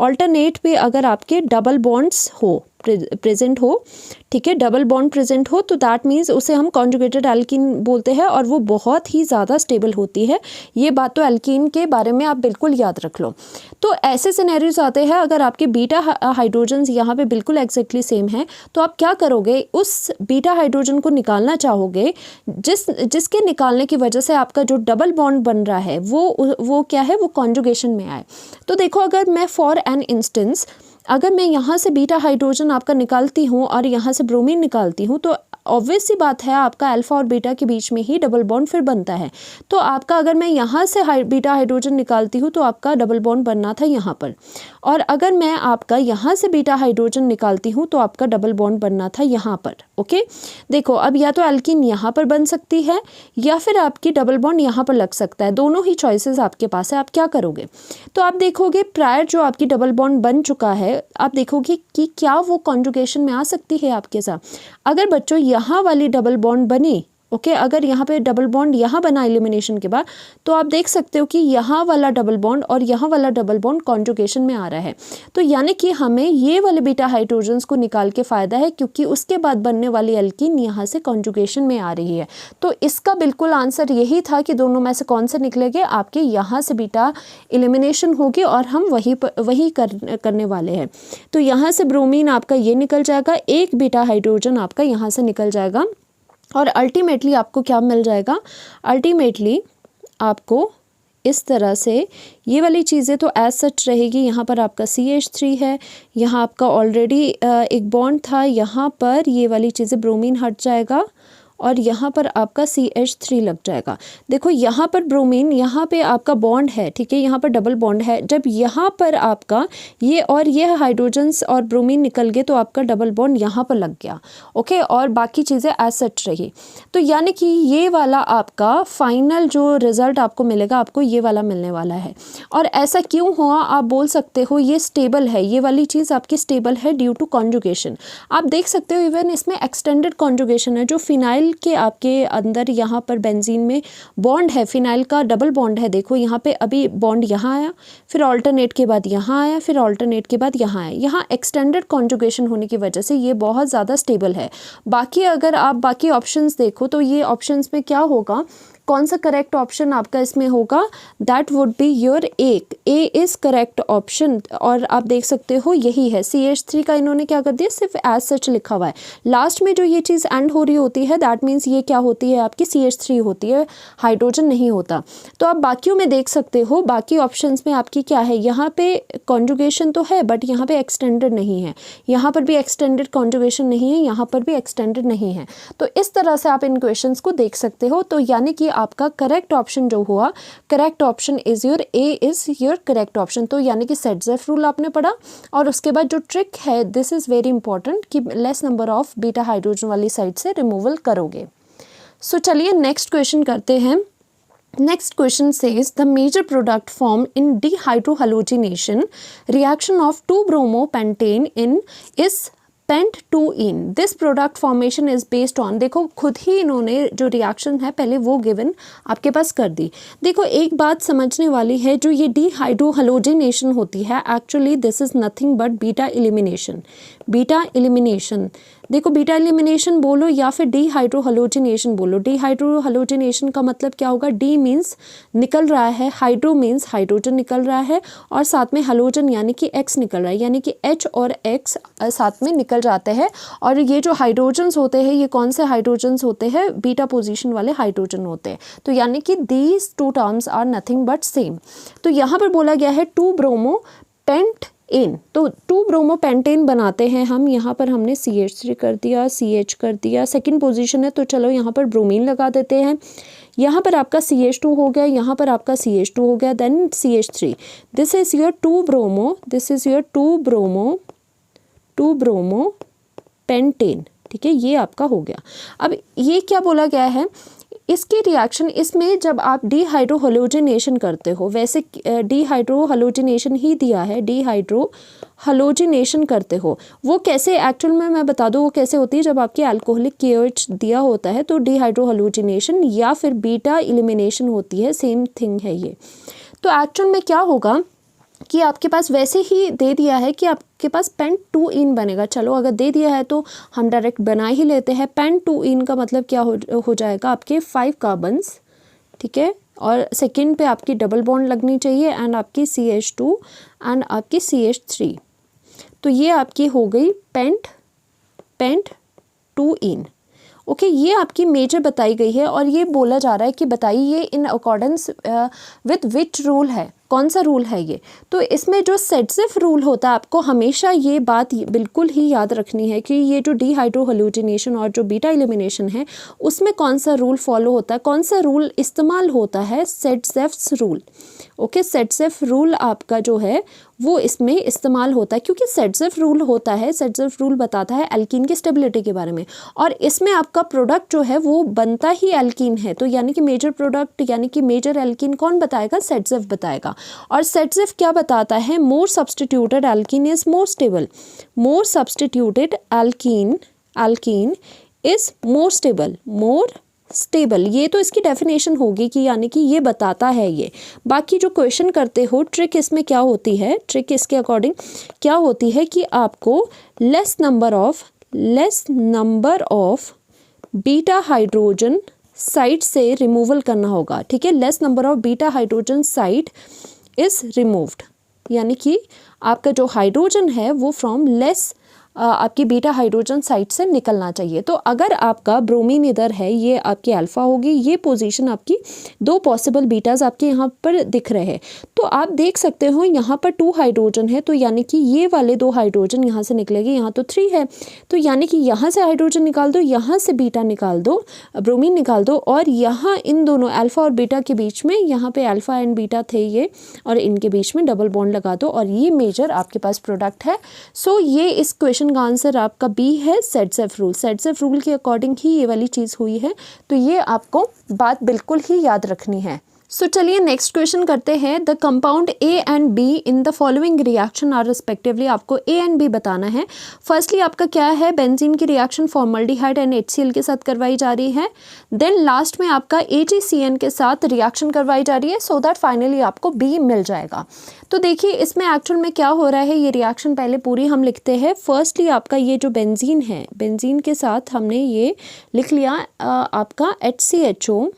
ऑल्टरनेट पे अगर आपके डबल बॉन्ड्स हो प्रेजेंट हो, ठीक है, डबल बॉन्ड प्रेजेंट हो, तो दैट मीन्स उसे हम कॉन्जुगेटेड एल्कीन बोलते हैं और वो बहुत ही ज़्यादा स्टेबल होती है। ये बात तो एल्कीन के बारे में आप बिल्कुल याद रख लो। तो ऐसे सिनेरियोज आते हैं, अगर आपके बीटा हाइड्रोजन्स यहाँ पे बिल्कुल एग्जैक्टली सेम है, तो आप क्या करोगे? उस बीटा हाइड्रोजन को निकालना चाहोगे जिसके निकालने की वजह से आपका जो डबल बॉन्ड बन रहा है वो क्या है? वो कॉन्जुगेशन में आए। तो देखो, अगर मैं फॉर एन इंस्टेंस अगर मैं यहाँ से बीटा हाइड्रोजन आपका निकालती हूँ और यहाँ से ब्रोमीन निकालती हूँ, तो ऑब्वियस सी बात है आपका अल्फा और बीटा के बीच में ही डबल बॉन्ड फिर बनता है। तो आपका अगर मैं यहाँ से बीटा हाइड्रोजन निकालती हूँ तो आपका डबल बॉन्ड बनना था यहाँ पर, और अगर मैं आपका यहाँ से बीटा हाइड्रोजन निकालती हूँ तो आपका डबल बॉन्ड बनना था यहाँ पर। ओके, देखो अब या तो एल्कीन यहाँ पर बन सकती है या फिर आपकी डबल बॉन्ड यहाँ पर लग सकता है, दोनों ही चॉइसेस आपके पास है। आप क्या करोगे? तो आप देखोगे प्रायर जो आपकी डबल बॉन्ड बन चुका है, आप देखोगे कि क्या वो कॉन्जुगेशन में आ सकती है आपके साथ। अगर बच्चों यहाँ वाली डबल बॉन्ड बनी, ओके, अगर यहाँ पे डबल बॉन्ड यहाँ बना एलिमिनेशन के बाद, तो आप देख सकते हो कि यहाँ वाला डबल बॉन्ड और यहाँ वाला डबल बॉन्ड कॉन्जुगेशन में आ रहा है। तो यानी कि हमें ये वाले बीटा हाइड्रोजन्स को निकाल के फ़ायदा है, क्योंकि उसके बाद बनने वाली एल्कीन यहाँ से कॉन्जुगेशन में आ रही है। तो इसका बिल्कुल आंसर यही था कि दोनों में से कौन से निकलेंगे, आपके यहाँ से बीटा एलिमिनेशन होगी और हम वही करने वाले हैं। तो यहाँ से ब्रोमीन आपका ये निकल जाएगा, एक बीटा हाइड्रोजन आपका यहाँ से निकल जाएगा, और अल्टीमेटली आपको क्या मिल जाएगा? अल्टीमेटली आपको इस तरह से ये वाली चीज़ें तो एज सच रहेगी। यहाँ पर आपका CH3 है, यहाँ आपका ऑलरेडी एक बॉन्ड था, यहाँ पर ये वाली चीज़ें ब्रोमीन हट जाएगा और यहाँ पर आपका CH3 लग जाएगा। देखो यहाँ पर ब्रोमीन, यहाँ पे आपका बॉन्ड है, ठीक है, यहाँ पर डबल बॉन्ड है। जब यहाँ पर आपका ये और ये हाइड्रोजन्स और ब्रोमीन निकल गए तो आपका डबल बॉन्ड यहाँ पर लग गया, ओके, और बाकी चीज़ें एज सच रही। तो यानी कि ये वाला आपका फाइनल जो रिज़ल्ट आपको मिलेगा, आपको ये वाला मिलने वाला है। और ऐसा क्यों हुआ? आप बोल सकते हो ये स्टेबल है, ये वाली चीज़ आपकी स्टेबल है ड्यू टू कॉन्जुगेशन। आप देख सकते हो इवन इसमें एक्सटेंडेड कॉन्जुगेशन है। जो फिनाइल के आपके अंदर यहाँ पर बेंजीन में बॉन्ड है, फिनाइल का डबल बॉन्ड है, देखो यहाँ पे अभी बॉन्ड यहाँ आया, फिर ऑल्टरनेट के बाद यहाँ आया, फिर ऑल्टरनेट के बाद यहाँ आया। यहाँ एक्सटेंडेड कॉन्जुगेशन होने की वजह से ये बहुत ज़्यादा स्टेबल है। बाकी अगर आप बाकी ऑप्शंस देखो तो ये ऑप्शंस में क्या होगा, कौन सा करेक्ट ऑप्शन आपका इसमें होगा? That would be your A is correct option. और आप देख सकते हो यही है। CH3 का इन्होंने क्या कर दिया, सिर्फ एज सच लिखा हुआ है। लास्ट में जो ये चीज़ एंड हो रही होती है दैट मीन्स ये क्या होती है आपकी CH3 होती है, हाइड्रोजन नहीं होता। तो आप बाकियों में देख सकते हो, बाकी ऑप्शंस में आपकी क्या है, यहाँ पे कॉन्जुगेशन तो है बट यहाँ पे एक्सटेंडेड नहीं है, यहाँ पर भी एक्सटेंडेड कॉन्जुगेशन नहीं है, यहाँ पर भी एक्सटेंडेड नहीं है। तो इस तरह से आप इन क्वेश्चंस को देख सकते हो। तो यानी कि आपका करेक्ट ऑप्शन जो हुआ, correct option is your A is your correct option. तो यानी कि सेट-ज़ेफ रूल आपने पढ़ा, और उसके बाद जो ट्रिक है, दिस इज़ वेरी इंपॉर्टेंट, कि less number of beta hydrogen वाली साइड से रिमूवल करोगे। सो चलिए नेक्स्ट क्वेश्चन करते हैं। Next question says the major product formed in dehydrohalogenation reaction of 2-bromopentane in is pent2ene. This product formation is based on, देखो खुद ही इन्होंने जो रिएक्शन है पहले वो गिवन आपके पास कर दी। देखो एक बात समझने वाली है, जो ये डीहाइड्रोहलोजिनेशन होती है actually this is nothing but beta elimination. Beta elimination, देखो बीटा एलिमिनेशन बोलो या फिर डीहाइड्रोहलोजिनेशन बोलो। डीहाइड्रोहलोजिनेशन का मतलब क्या होगा, डी मीन्स निकल रहा है, हाइड्रो मीन्स हाइड्रोजन निकल रहा है, और साथ में हलोजन यानी कि X निकल रहा है, यानी कि H और X साथ में निकल जाते हैं। और ये जो हाइड्रोजन्स होते हैं, ये कौन से हाइड्रोजन्स होते हैं, बीटा पोजीशन वाले हाइड्रोजन होते हैं। तो यानी कि these two terms are nothing but same. तो यहाँ पर बोला गया है 2-ब्रोमोपेंटेन, तो 2-ब्रोमोपेंटेन बनाते हैं हम। यहाँ पर हमने CH3 कर दिया, CH कर दिया, सेकंड पोजीशन है तो चलो यहाँ पर ब्रोमीन लगा देते हैं। यहाँ पर आपका CH2 हो गया, यहाँ पर आपका CH2 हो गया, then CH3। This is your two bromo, this is your two bromopentane, ठीक है, ये आपका हो गया। अब ये क्या बोला गया है, इसकी रिएक्शन, इसमें जब आप डीहाइड्रोहैलोजिनेशन करते हो, वैसे डीहाइड्रोहैलोजिनेशन ही दिया है, डीहाइड्रोहैलोजिनेशन करते हो, वो कैसे एक्चुअल में मैं बता दूँ वो कैसे होती है। जब आपकी अल्कोहलिक KOH दिया होता है तो डीहाइड्रोहैलोजिनेशन या फिर बीटा एलिमिनेशन होती है, सेम थिंग है ये। तो एक्चुअल में क्या होगा कि आपके पास वैसे ही दे दिया है कि आपके पास पेंट-2-इन बनेगा। चलो अगर दे दिया है तो हम डायरेक्ट बना ही लेते हैं। पेंट-2-इन का मतलब क्या हो जाएगा, आपके 5 कार्बन्स, ठीक है, और सेकंड पे आपकी डबल बॉन्ड लगनी चाहिए एंड आपकी CH2 एंड आपकी CH3। तो ये आपकी हो गई पेंट-2-इन। ओके, ये आपकी मेजर बताई गई है और ये बोला जा रहा है कि बताइए in accordance with which rule है, कौन सा रूल है ये। तो इसमें जो सेडसिफ रूल होता है, आपको हमेशा ये बात बिल्कुल ही याद रखनी है कि ये जो डीहाइड्रोहैलोजिनेशन और जो बीटा एलिमिनेशन है उसमें कौन सा रूल फॉलो होता है, कौन सा रूल इस्तेमाल होता है, सेडसिफ रूल। ओके, सेडसिफ रूल आपका जो है वो इसमें इस्तेमाल होता है, क्योंकि सेडसिफ रूल होता है, सेडसिफ रूल बताता है एल्कीन की स्टेबिलिटी के बारे में, और इसमें आपका प्रोडक्ट जो है वो बनता ही एल्कीन है। तो यानी कि मेजर प्रोडक्ट यानी कि मेजर एल्कीन कौन बताएगा, सेडसिफ बताएगा। और सेडसिफ क्या बताता है, more substituted alkene is more stable, more substituted alkene is more stable. ये तो इसकी डेफिनेशन होगी कि यानी कि ये बताता है ये। बाकी जो क्वेश्चन करते हो, ट्रिक इसमें क्या होती है, ट्रिक इसके अकॉर्डिंग क्या होती है कि आपको less number of beta hydrogen side से रिमूवल करना होगा, ठीक है। Less number of beta hydrogen side is removed, यानी कि आपका जो हाइड्रोजन है वो फ्रॉम लेस आपकी बीटा हाइड्रोजन साइड से निकलना चाहिए। तो अगर आपका ब्रोमीन इधर है, ये आपकी अल्फा होगी, ये पोजीशन आपकी 2 पॉसिबल बीटाज आपके यहाँ पर दिख रहे हैं। तो आप देख सकते हो यहाँ पर 2 हाइड्रोजन है, तो यानी कि ये वाले 2 हाइड्रोजन यहाँ से निकलेंगे, यहाँ तो 3 है, तो यानी कि यहाँ से हाइड्रोजन निकाल दो, यहाँ से बीटा निकाल दो, ब्रोमीन निकाल दो, और यहाँ इन दोनों अल्फा और बीटा के बीच में, यहाँ पे अल्फा एंड बीटा थे ये, और इनके बीच में डबल बॉन्ड लगा दो, और ये मेजर आपके पास प्रोडक्ट है। सो ये इस क्वेश्चन का आंसर आपका बी है, सेडसिफ रूल। सेडसिफ रूल के अकॉर्डिंग ही ये वाली चीज़ हुई है, तो ये आपको बात बिल्कुल ही याद रखनी है। सो चलिए नेक्स्ट क्वेश्चन करते हैं। The compound A and B in the following reaction are respectively, आपको A एंड B बताना है। फर्स्टली आपका क्या है, बेंजीन की रिएक्शन फॉर्मल्डिहाइड एंड HCl के साथ करवाई जा रही है। देन लास्ट में आपका AgCN के साथ रिएक्शन करवाई जा रही है, सो दैट फाइनली आपको B मिल जाएगा। तो देखिए इसमें एक्चुअल में क्या हो रहा है, ये रिएक्शन पहले पूरी हम लिखते हैं। फर्स्टली आपका ये जो बेंजीन है, बेंजीन के साथ हमने ये लिख लिया आपका HCHO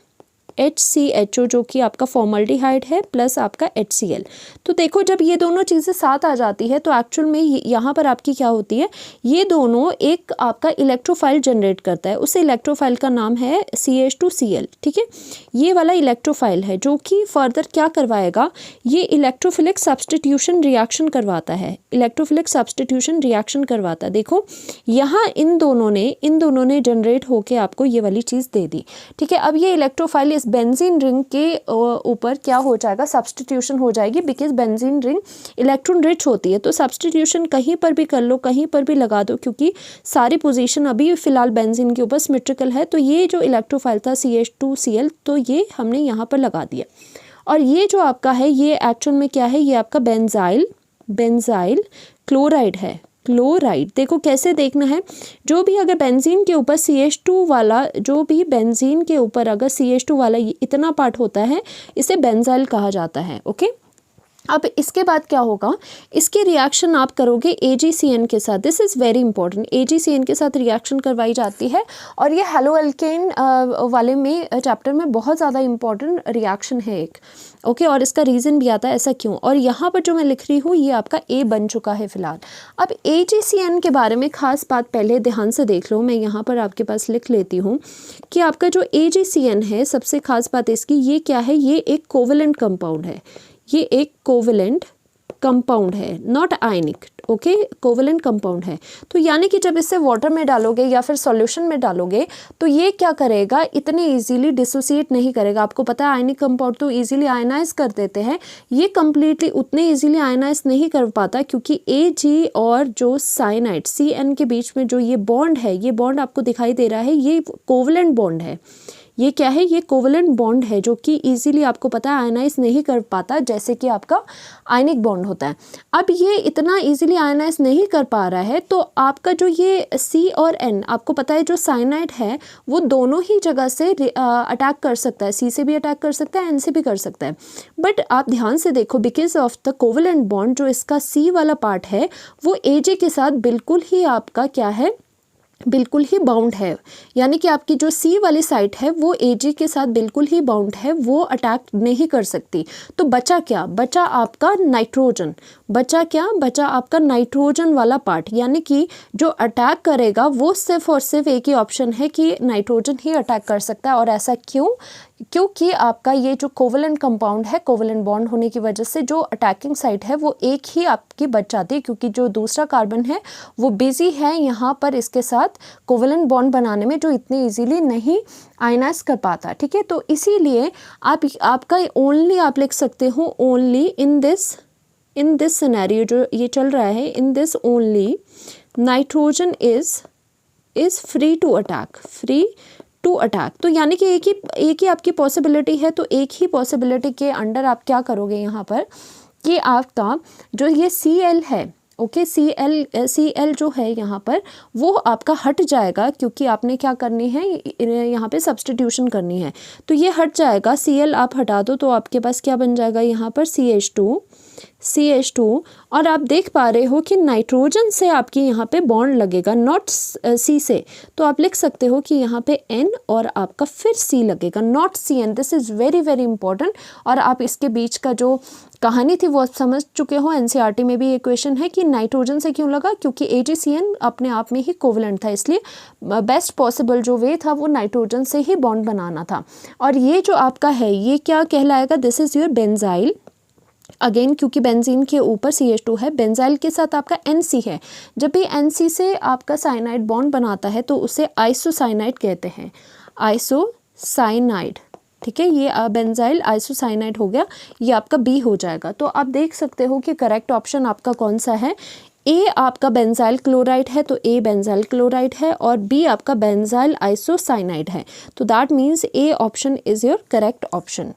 जो कि आपका फॉर्मल्डिहाइड है प्लस आपका HCl। तो देखो जब ये दोनों चीज़ें साथ आ जाती है तो एक्चुअल में यहाँ पर आपकी क्या होती है, ये दोनों एक आपका इलेक्ट्रोफाइल जनरेट करता है, उस इलेक्ट्रोफाइल का नाम है CH2Cl, ठीक है। ये वाला इलेक्ट्रोफाइल है जो कि फर्दर क्या करवाएगा, ये इलेक्ट्रोफिलिक सब्सटीट्यूशन रिएक्शन करवाता है, इलेक्ट्रोफिलिक सब्सटीट्यूशन रिएक्शन करवाता है। देखो यहाँ इन दोनों ने जनरेट होके आपको ये वाली चीज़ दे दी, ठीक है। अब ये इलेक्ट्रोफाइल इस बेंजीन रिंग के ऊपर क्या हो जाएगा, सब्सटीट्यूशन हो जाएगी, because benzene ring electron rich होती है। तो सब्सटीट्यूशन कहीं पर भी कर लो, कहीं पर भी लगा दो, क्योंकि सारी पोजीशन अभी फिलहाल बेंजीन के ऊपर सिमेट्रिकल है। तो ये जो इलेक्ट्रोफाइल था CH2Cl, तो ये हमने यहाँ पर लगा दिया, और ये जो आपका है ये एक्चुअल में क्या है, ये आपका बेंजाइल क्लोराइड है, क्लोराइड। देखो कैसे देखना है, जो भी अगर बेंजीन के ऊपर CH2 वाला, जो भी बेंजीन के ऊपर अगर CH2 वाला इतना पार्ट होता है, इसे बेंजाइल कहा जाता है, ओके। अब इसके बाद क्या होगा, इसकी रिएक्शन आप करोगे AgCN के साथ। This is very important, AgCN के साथ रिएक्शन करवाई जाती है, और ये हेलोअल्केन वाले में चैप्टर में बहुत ज़्यादा इंपॉर्टेंट रिएक्शन है एक, ओके। और इसका रीज़न भी आता है ऐसा क्यों, और यहाँ पर जो मैं लिख रही हूँ ये आपका A बन चुका है फिलहाल। अब AgCN के बारे में ख़ास बात पहले ध्यान से देख लो, मैं यहाँ पर आपके पास लिख लेती हूँ कि आपका जो AgCN है, सबसे ख़ास बात इसकी ये क्या है, ये एक कोवेलेंट कंपाउंड है, ये एक कोवेलेंट कंपाउंड है, not ionic, okay, covalent compound है। तो यानी कि जब इसे वाटर में डालोगे या फिर सॉल्यूशन में डालोगे तो ये क्या करेगा, इतने इजीली डिसोसिएट नहीं करेगा। आपको पता है आयनिक कंपाउंड तो इजीली आयनाइज कर देते हैं, ये कम्प्लीटली उतने इजीली आयनाइज नहीं कर पाता, क्योंकि Ag और जो साइनाइड CN के बीच में जो ये बॉन्ड है, ये बॉन्ड आपको दिखाई दे रहा है, ये कोवेलेंट बॉन्ड है, ये क्या है, ये कोवलेंट बॉन्ड है जो कि इजीली आपको पता है आयनाइज नहीं कर पाता जैसे कि आपका आयनिक बॉन्ड होता है। अब ये इतना इजीली आयनाइज नहीं कर पा रहा है तो आपका जो ये C और N, आपको पता है जो साइनाइड है वो दोनों ही जगह से अटैक कर सकता है, C से भी अटैक कर सकता है, N से भी कर सकता है। बट आप ध्यान से देखो, because of the covalent bond जो इसका C वाला पार्ट है वो AJ के साथ बिल्कुल ही आपका क्या है, बिल्कुल ही बाउंड है। यानी कि आपकी जो C वाली साइट है वो AG के साथ बिल्कुल ही बाउंड है, वो अटैक नहीं कर सकती। तो बचा क्या, बचा आपका नाइट्रोजन। बचा क्या, बचा आपका नाइट्रोजन वाला पार्ट। यानी कि जो अटैक करेगा वो सिर्फ और सिर्फ एक ही ऑप्शन है कि नाइट्रोजन ही अटैक कर सकता है। और ऐसा क्यों, क्योंकि आपका ये जो कोवलेंट कंपाउंड है, कोवलेंट बॉन्ड होने की वजह से जो अटैकिंग साइट है वो एक ही आपकी बच जाती है, क्योंकि जो दूसरा कार्बन है वो बिजी है यहाँ पर इसके साथ कोवलेंट बॉन्ड बनाने में, जो इतनी इजीली नहीं आयनाइज कर पाता। ठीक है, तो इसीलिए आपका ओनली आप लिख सकते हो ओनली इन दिस सिनेरियो जो ये चल रहा है, in this only nitrogen is free to attack. तो यानी कि एक ही आपकी पॉसिबिलिटी है, तो एक ही पॉसिबिलिटी के अंडर आप क्या करोगे यहाँ पर कि आपका जो ये Cl है, ओके, Cl जो है यहाँ पर वो आपका हट जाएगा, क्योंकि आपने क्या करनी है, यहाँ पे सब्स्टिट्यूशन करनी है। तो ये हट जाएगा, Cl आप हटा दो तो आपके पास क्या बन जाएगा यहाँ पर CH2 और आप देख पा रहे हो कि नाइट्रोजन से आपकी यहाँ पे बॉन्ड लगेगा, नॉट C से। तो आप लिख सकते हो कि यहाँ पे N और आपका फिर C लगेगा, not CN। This is very very important. और आप इसके बीच का जो कहानी थी वो आप समझ चुके हो, NCERT में भी ये क्वेश्चन है कि नाइट्रोजन से क्यों लगा, क्योंकि AgCN अपने आप में ही कोवलेंट था, इसलिए बेस्ट पॉसिबल जो वे था वो नाइट्रोजन से ही बॉन्ड बनाना था। और ये जो आपका है ये क्या कहलाएगा, this is your benzyl. Again क्योंकि बेंजीन के ऊपर CH2 है, बेंजाइल के साथ आपका NC है। जब भी NC से आपका साइनाइड बॉन्ड बनाता है तो उसे आइसोसाइनाइड कहते हैं, आइसोसाइनाइड। ठीक है, ये बेंजाइल आइसोसाइनाइड हो गया, ये आपका B हो जाएगा। तो आप देख सकते हो कि करेक्ट ऑप्शन आपका कौन सा है। A आपका बेंजाइल क्लोराइड है तो A बेंजाइल क्लोराइड है, और B आपका बेंजाइल आइसोसाइनाइड है। तो that means A option is your correct option.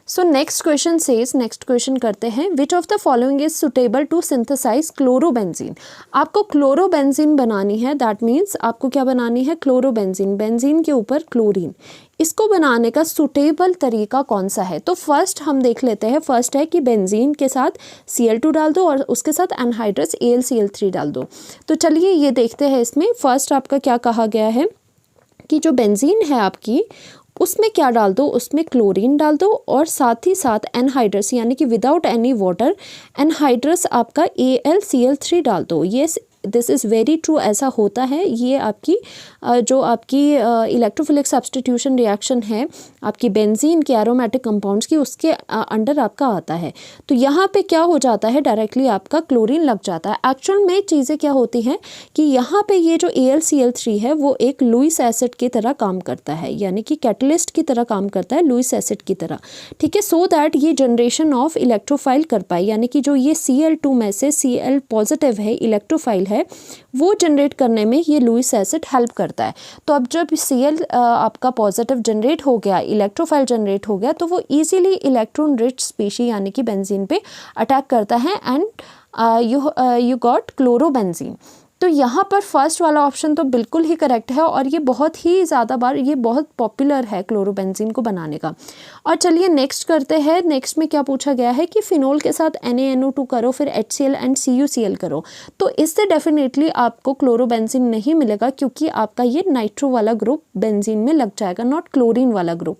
So next question says, next question करते हैं, which of the following is suitable to synthesize chlorobenzene. आपको क्लोरोबेंजीन बनानी है, दैट मीन्स आपको क्या बनानी है, क्लोरोबेंजीन, बेंजीन के ऊपर क्लोरीन। इसको बनाने का सुटेबल तरीका कौन सा है। तो फर्स्ट हम देख लेते हैं, फर्स्ट है कि बेंजीन के साथ Cl2 डाल दो और उसके साथ एनहाइड्रस AlCl3 डाल दो। तो चलिए ये देखते हैं इसमें। फर्स्ट आपका क्या कहा गया है कि जो बेंजीन है आपकी उसमें क्या डाल दो, उसमें क्लोरीन डाल दो और साथ ही साथ एनहाइड्रस यानी कि विदाउट एनी वाटर एनहाइड्रस आपका AlCl3 डाल दो। ये दिस इज़ वेरी ट्रू, ऐसा होता है। ये आपकी जो आपकी इलेक्ट्रोफिलिक सब्स्टिट्यूशन रिएक्शन है आपकी बेंजीन के एरोमेटिक कंपाउंड्स की, उसके अंडर आपका आता है। तो यहाँ पे क्या हो जाता है, डायरेक्टली आपका क्लोरीन लग जाता है। एक्चुअल में चीज़ें क्या होती हैं कि यहाँ पे ये जो AlCl3 है वो एक लुईस एसिड की तरह काम करता है, यानी कि कैटलिस्ट की तरह काम करता है, लुईस एसिड की तरह। ठीक है, सो दैट ये जनरेशन ऑफ इलेक्ट्रोफाइल कर पाए, यानी कि जो ये Cl2 में से Cl पॉजिटिव है, इलेक्ट्रोफाइल है, वो जनरेट करने में ये लुईस एसिड हेल्प करता है। तो अब जब Cl आपका पॉजिटिव जनरेट हो गया, इलेक्ट्रोफाइल जनरेट हो गया, तो वो इजीली इलेक्ट्रॉन रिच स्पीशी यानी कि बेंजीन पे अटैक करता है एंड यू गॉट क्लोरोबेंजीन। तो यहाँ पर फर्स्ट वाला ऑप्शन तो बिल्कुल ही करेक्ट है और ये बहुत ही ज़्यादा बार ये बहुत पॉपुलर है क्लोरोबेंजीन को बनाने का। और चलिए नेक्स्ट करते हैं। नेक्स्ट में क्या पूछा गया है कि फिनोल के साथ NaNO2 करो, फिर HCl एंड CuCl करो। तो इससे डेफिनेटली आपको क्लोरोबेंजीन नहीं मिलेगा, क्योंकि आपका ये नाइट्रो वाला ग्रुप बेंजीन में लग जाएगा, नॉट क्लोरीन वाला ग्रुप।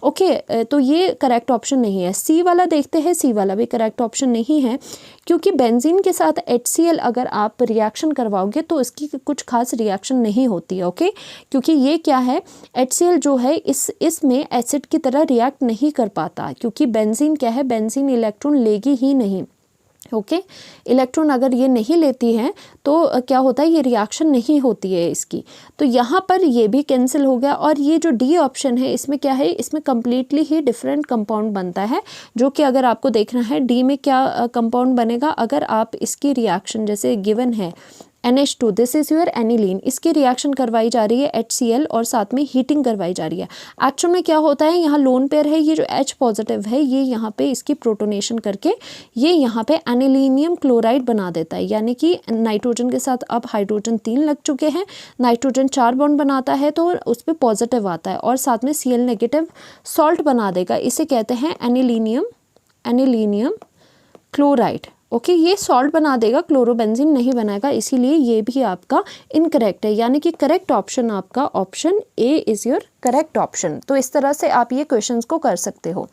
ओके, तो ये करेक्ट ऑप्शन नहीं है। सी वाला देखते हैं, सी वाला भी करेक्ट ऑप्शन नहीं है, क्योंकि बेंजीन के साथ HCl अगर आप रिएक्शन करवाओगे तो इसकी कुछ खास रिएक्शन नहीं होती है। ओके, क्योंकि ये क्या है, HCl जो है इसमें एसिड की तरह रिएक्ट नहीं कर पाता, क्योंकि बेंजीन क्या है, बेंजीन इलेक्ट्रॉन लेगी ही नहीं। ओके, इलेक्ट्रॉन अगर ये नहीं लेती है तो क्या होता है, ये रिएक्शन नहीं होती है इसकी। तो यहाँ पर ये भी कैंसिल हो गया। और ये जो डी ऑप्शन है इसमें क्या है, इसमें कम्प्लीटली ही डिफरेंट कंपाउंड बनता है, जो कि अगर आपको देखना है डी में क्या कंपाउंड बनेगा, अगर आप इसकी रिएक्शन जैसे गिवन है NH2 this is your aniline, इसकी रिएक्शन करवाई जा रही है HCl और साथ में हीटिंग करवाई जा रही है। एक्चुअल में क्या होता है, यहाँ लोन पेयर है, ये जो H पॉजिटिव है ये यहाँ पे इसकी प्रोटोनेशन करके ये यहाँ पे एनिलीनियम क्लोराइड बना देता है, यानी कि नाइट्रोजन के साथ अब हाइड्रोजन 3 लग चुके हैं, नाइट्रोजन 4 बॉन्ड बनाता है तो उस पर पॉजिटिव आता है और साथ में Cl नेगेटिव सॉल्ट बना देगा, इसे कहते हैं एनिलीनियम क्लोराइड। ओके, ये सॉल्ट बना देगा, क्लोरोबेंजीन नहीं बनाएगा, इसीलिए ये भी आपका इनकरेक्ट है, यानी कि करेक्ट ऑप्शन आपका option A is your correct option. तो इस तरह से आप ये क्वेश्चंस को कर सकते हो।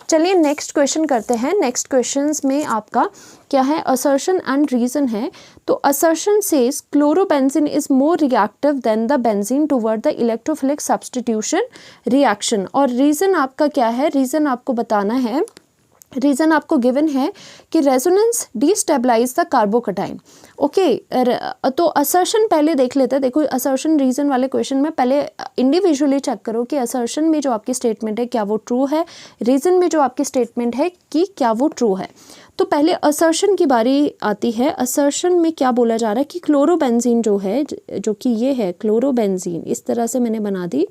चलिए नेक्स्ट क्वेश्चन करते हैं। नेक्स्ट क्वेश्चंस में आपका क्या है, असर्शन एंड रीज़न है। तो assertion says chlorobenzene is more reactive than the benzene toward the electrophilic substitution reaction. और रीज़न आपका क्या है, रीज़न आपको बताना है, रीज़न आपको गिवन है कि रेजोनेंस डिस्टेबलाइज द कार्बोकटाइन। ओके, तो असर्शन पहले देख लेते हैं। देखो असर्शन रीज़न वाले क्वेश्चन में पहले इंडिविजुअली चेक करो कि असर्शन में जो आपकी स्टेटमेंट है क्या वो ट्रू है, रीज़न में जो आपकी स्टेटमेंट है कि क्या वो ट्रू है। तो पहले असर्शन की बारी आती है। असर्शन में क्या बोला जा रहा है कि क्लोरोबेंजीन जो है, जो कि ये है क्लोरोबेंजीन, इस तरह से मैंने बना दी,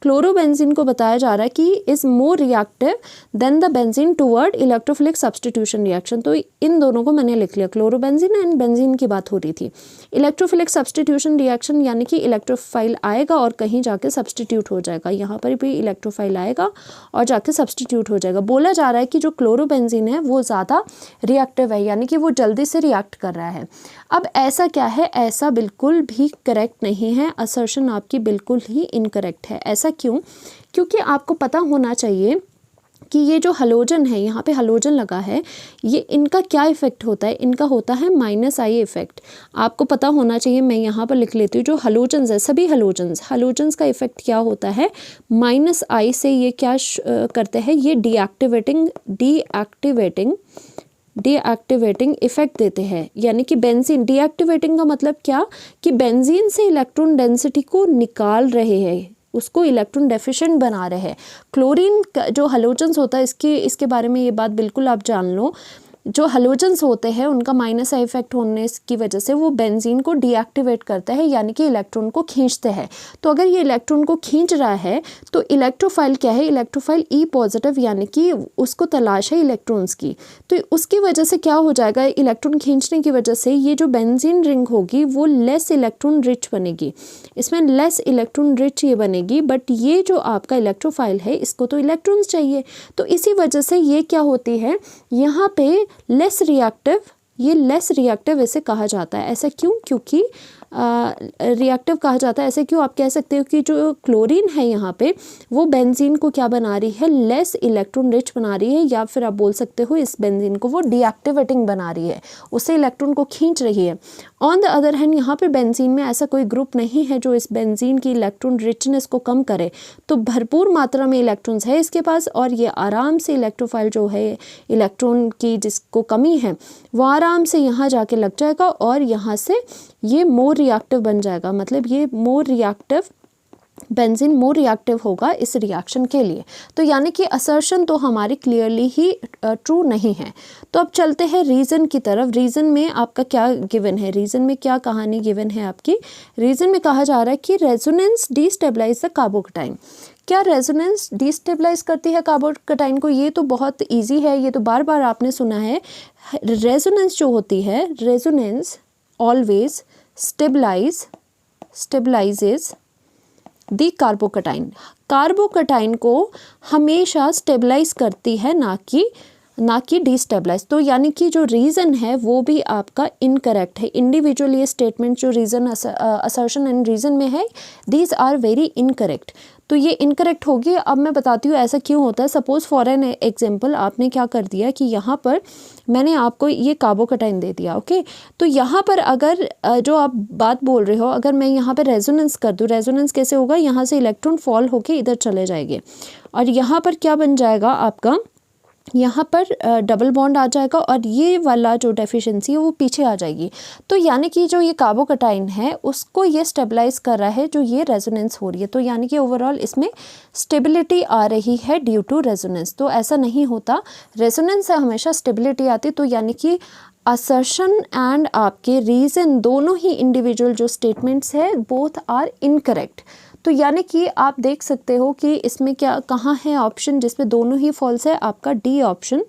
क्लोरोबेंजीन को बताया जा रहा है कि is more reactive than the benzene toward electrophilic substitution reaction. तो इन दोनों को मैंने लिख लिया, क्लोरोबेंजीन एंड बेंजीन की बात हो रही थी। इलेक्ट्रोफिलिक सब्सटीट्यूशन रिएक्शन यानी कि इलेक्ट्रोफाइल आएगा और कहीं जाके सब्सटीट्यूट हो जाएगा, यहाँ पर भी इलेक्ट्रोफाइल आएगा और जाके सब्सटीट्यूट हो जाएगा। बोला जा रहा है कि जो क्लोरोबेंजीन है वो ज़्यादा रिएक्टिव है, यानी कि वो जल्दी से रिएक्ट कर रहा है। अब ऐसा क्या है, ऐसा बिल्कुल भी करेक्ट नहीं है, असर्शन आपकी बिल्कुल ही इनकरेक्ट है। ऐसा क्यों? क्योंकि आपको पता होना चाहिए कि ये जो हलोजन है, यहाँ पे हलोजन लगा है, ये इनका क्या इफ़ेक्ट होता है, इनका होता है -I इफ़ेक्ट। आपको पता होना चाहिए, मैं यहाँ पर लिख लेती हूँ, जो हलोजन्स है, सभी हलोजन्स का इफ़ेक्ट क्या होता है, -I से ये क्या करते हैं, ये डीएक्टिवेटिंग इफेक्ट देते हैं। यानी कि बेंजीन, डीएक्टिवेटिंग का मतलब क्या, कि बेंजीन से इलेक्ट्रॉन डेंसिटी को निकाल रहे हैं, उसको इलेक्ट्रॉन डेफिशिएंट बना रहे हैं। क्लोरीन जो हलोजन्स होता है, इसके बारे में ये बात बिल्कुल आप जान लो, जो हलोजन्स होते हैं उनका -I इफेक्ट होने की वजह से वो बेंजीन को डीएक्टिवेट करता है, यानी कि इलेक्ट्रॉन को खींचते हैं। तो अगर ये इलेक्ट्रॉन को खींच रहा है तो इलेक्ट्रोफाइल क्या है, इलेक्ट्रोफाइल E पॉजिटिव, यानी कि उसको तलाश है इलेक्ट्रॉन्स की। तो उसकी वजह से क्या हो जाएगा, इलेक्ट्रॉन खींचने की वजह से ये जो बेंजीन रिंग होगी वो लेस इलेक्ट्रॉन रिच बनेगी, इसमें लेस इलेक्ट्रॉन रिच ये बनेगी। बट ये जो आपका इलेक्ट्रोफाइल है इसको तो इलेक्ट्रॉन्स चाहिए, तो इसी वजह से ये क्या होती है, यहाँ पे लेस रिएक्टिव इसे कहा जाता है। ऐसा क्यों? क्योंकि रिएक्टिव कहा जाता है, ऐसे क्यों? आप कह सकते हो कि जो क्लोरीन है यहाँ पे वो बेंजीन को क्या बना रही है, लेस इलेक्ट्रॉन रिच बना रही है, या फिर आप बोल सकते हो इस बेंजीन को वो डीएक्टिवेटिंग बना रही है, उससे इलेक्ट्रॉन को खींच रही है। ऑन द अदर हैंड यहाँ पे बेंजीन में ऐसा कोई ग्रुप नहीं है जो इस बेंजीन की इलेक्ट्रॉन रिचनेस को कम करे, तो भरपूर मात्रा में इलेक्ट्रॉन्स है इसके पास और ये आराम से इलेक्ट्रोफाइल जो है इलेक्ट्रॉन की जिसको कमी है वो आराम से यहाँ जाके लग जाएगा और यहाँ से ये मोर रिएक्टिव बन जाएगा। मतलब ये बेंजीन मोर रिएक्टिव होगा इस रिएक्शन के लिए। तो यानी कि असर्शन तो हमारी क्लियरली ही ट्रू नहीं है। तो अब चलते हैं रीज़न की तरफ। रीज़न में आपका क्या गिवन है, रीज़न में क्या कहानी गिवन है आपकी। रीज़न में कहा जा रहा है कि रेजोनेंस डिस्टेबलाइज द कार्बोकटाइन। क्या रेजोनेंस डिस्टेबलाइज करती है कार्बोकटाइन को? ये तो बहुत ईजी है, ये तो बार बार आपने सुना है। रेजोनेंस जो होती है, रेजोनेंस ऑलवेज स्टेबलाइजेज दी कार्बोकटाइन। कार्बोकटाइन को हमेशा स्टेबलाइज करती है, ना कि डिस्टेबलाइज। तो यानी कि जो रीज़न है वो भी आपका इनकरेक्ट है। इंडिविजुअल ये स्टेटमेंट जो रीज़न असर्शन एंड रीज़न में है, दीज आर वेरी इनकरेक्ट। तो ये इनकरेक्ट होगी। अब मैं बताती हूँ ऐसा क्यों होता है। सपोज़ फॉर एन एग्जांपल आपने क्या कर दिया कि यहाँ पर मैंने आपको ये कार्बोकटाइन दे दिया, ओके। तो यहाँ पर अगर जो आप बात बोल रहे हो, अगर मैं यहाँ पर रेजोनेंस कर दूँ, रेजोनेंस कैसे होगा, यहाँ से इलेक्ट्रॉन फॉल होके इधर चले जाएंगे और यहाँ पर क्या बन जाएगा आपका, यहाँ पर डबल बॉन्ड आ जाएगा और ये वाला जो डेफिशिएंसी है वो पीछे आ जाएगी। तो यानी कि जो ये कार्बोकटाइन है उसको ये स्टेबलाइज कर रहा है, जो ये रेजोनेंस हो रही है। तो यानी कि ओवरऑल इसमें स्टेबिलिटी आ रही है ड्यू टू रेजोनेंस। तो ऐसा नहीं होता, रेजोनेंस से हमेशा स्टेबिलिटी आती। तो यानी कि असर्शन एंड आपके रीज़न दोनों ही इंडिविजुअल जो स्टेटमेंट्स है बोथ आर इनकरेक्ट। तो यानी कि आप देख सकते हो कि इसमें क्या कहाँ है ऑप्शन जिसमें दोनों ही फॉल्स है, आपका D option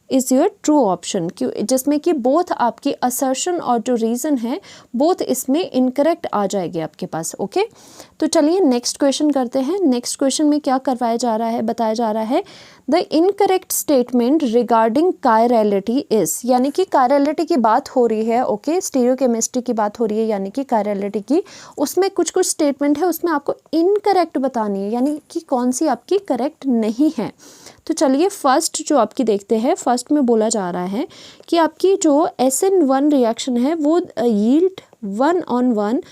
is your true option, क्यों जिसमें कि बोथ आपकी असर्शन और जो रीज़न है बोथ इसमें इनकरेक्ट आ जाएगी आपके पास। ओके, तो चलिए नेक्स्ट क्वेश्चन करते हैं। नेक्स्ट क्वेश्चन में क्या करवाया जा रहा है, बताया जा रहा है the incorrect statement regarding chirality is, यानी कि कायरलिटी की बात हो रही है। ओके, स्टीरियोकेमिस्ट्री की बात हो रही है यानी कि कायरलिटी की, उसमें कुछ कुछ स्टेटमेंट है उसमें आपको इनकरेक्ट बतानी है, यानी कि कौन सी आपकी करेक्ट नहीं है। तो चलिए फर्स्ट जो आपकी देखते हैं, फर्स्ट में बोला जा रहा है कि आपकी जो SN1 रिएक्शन है वो yield 1-on-1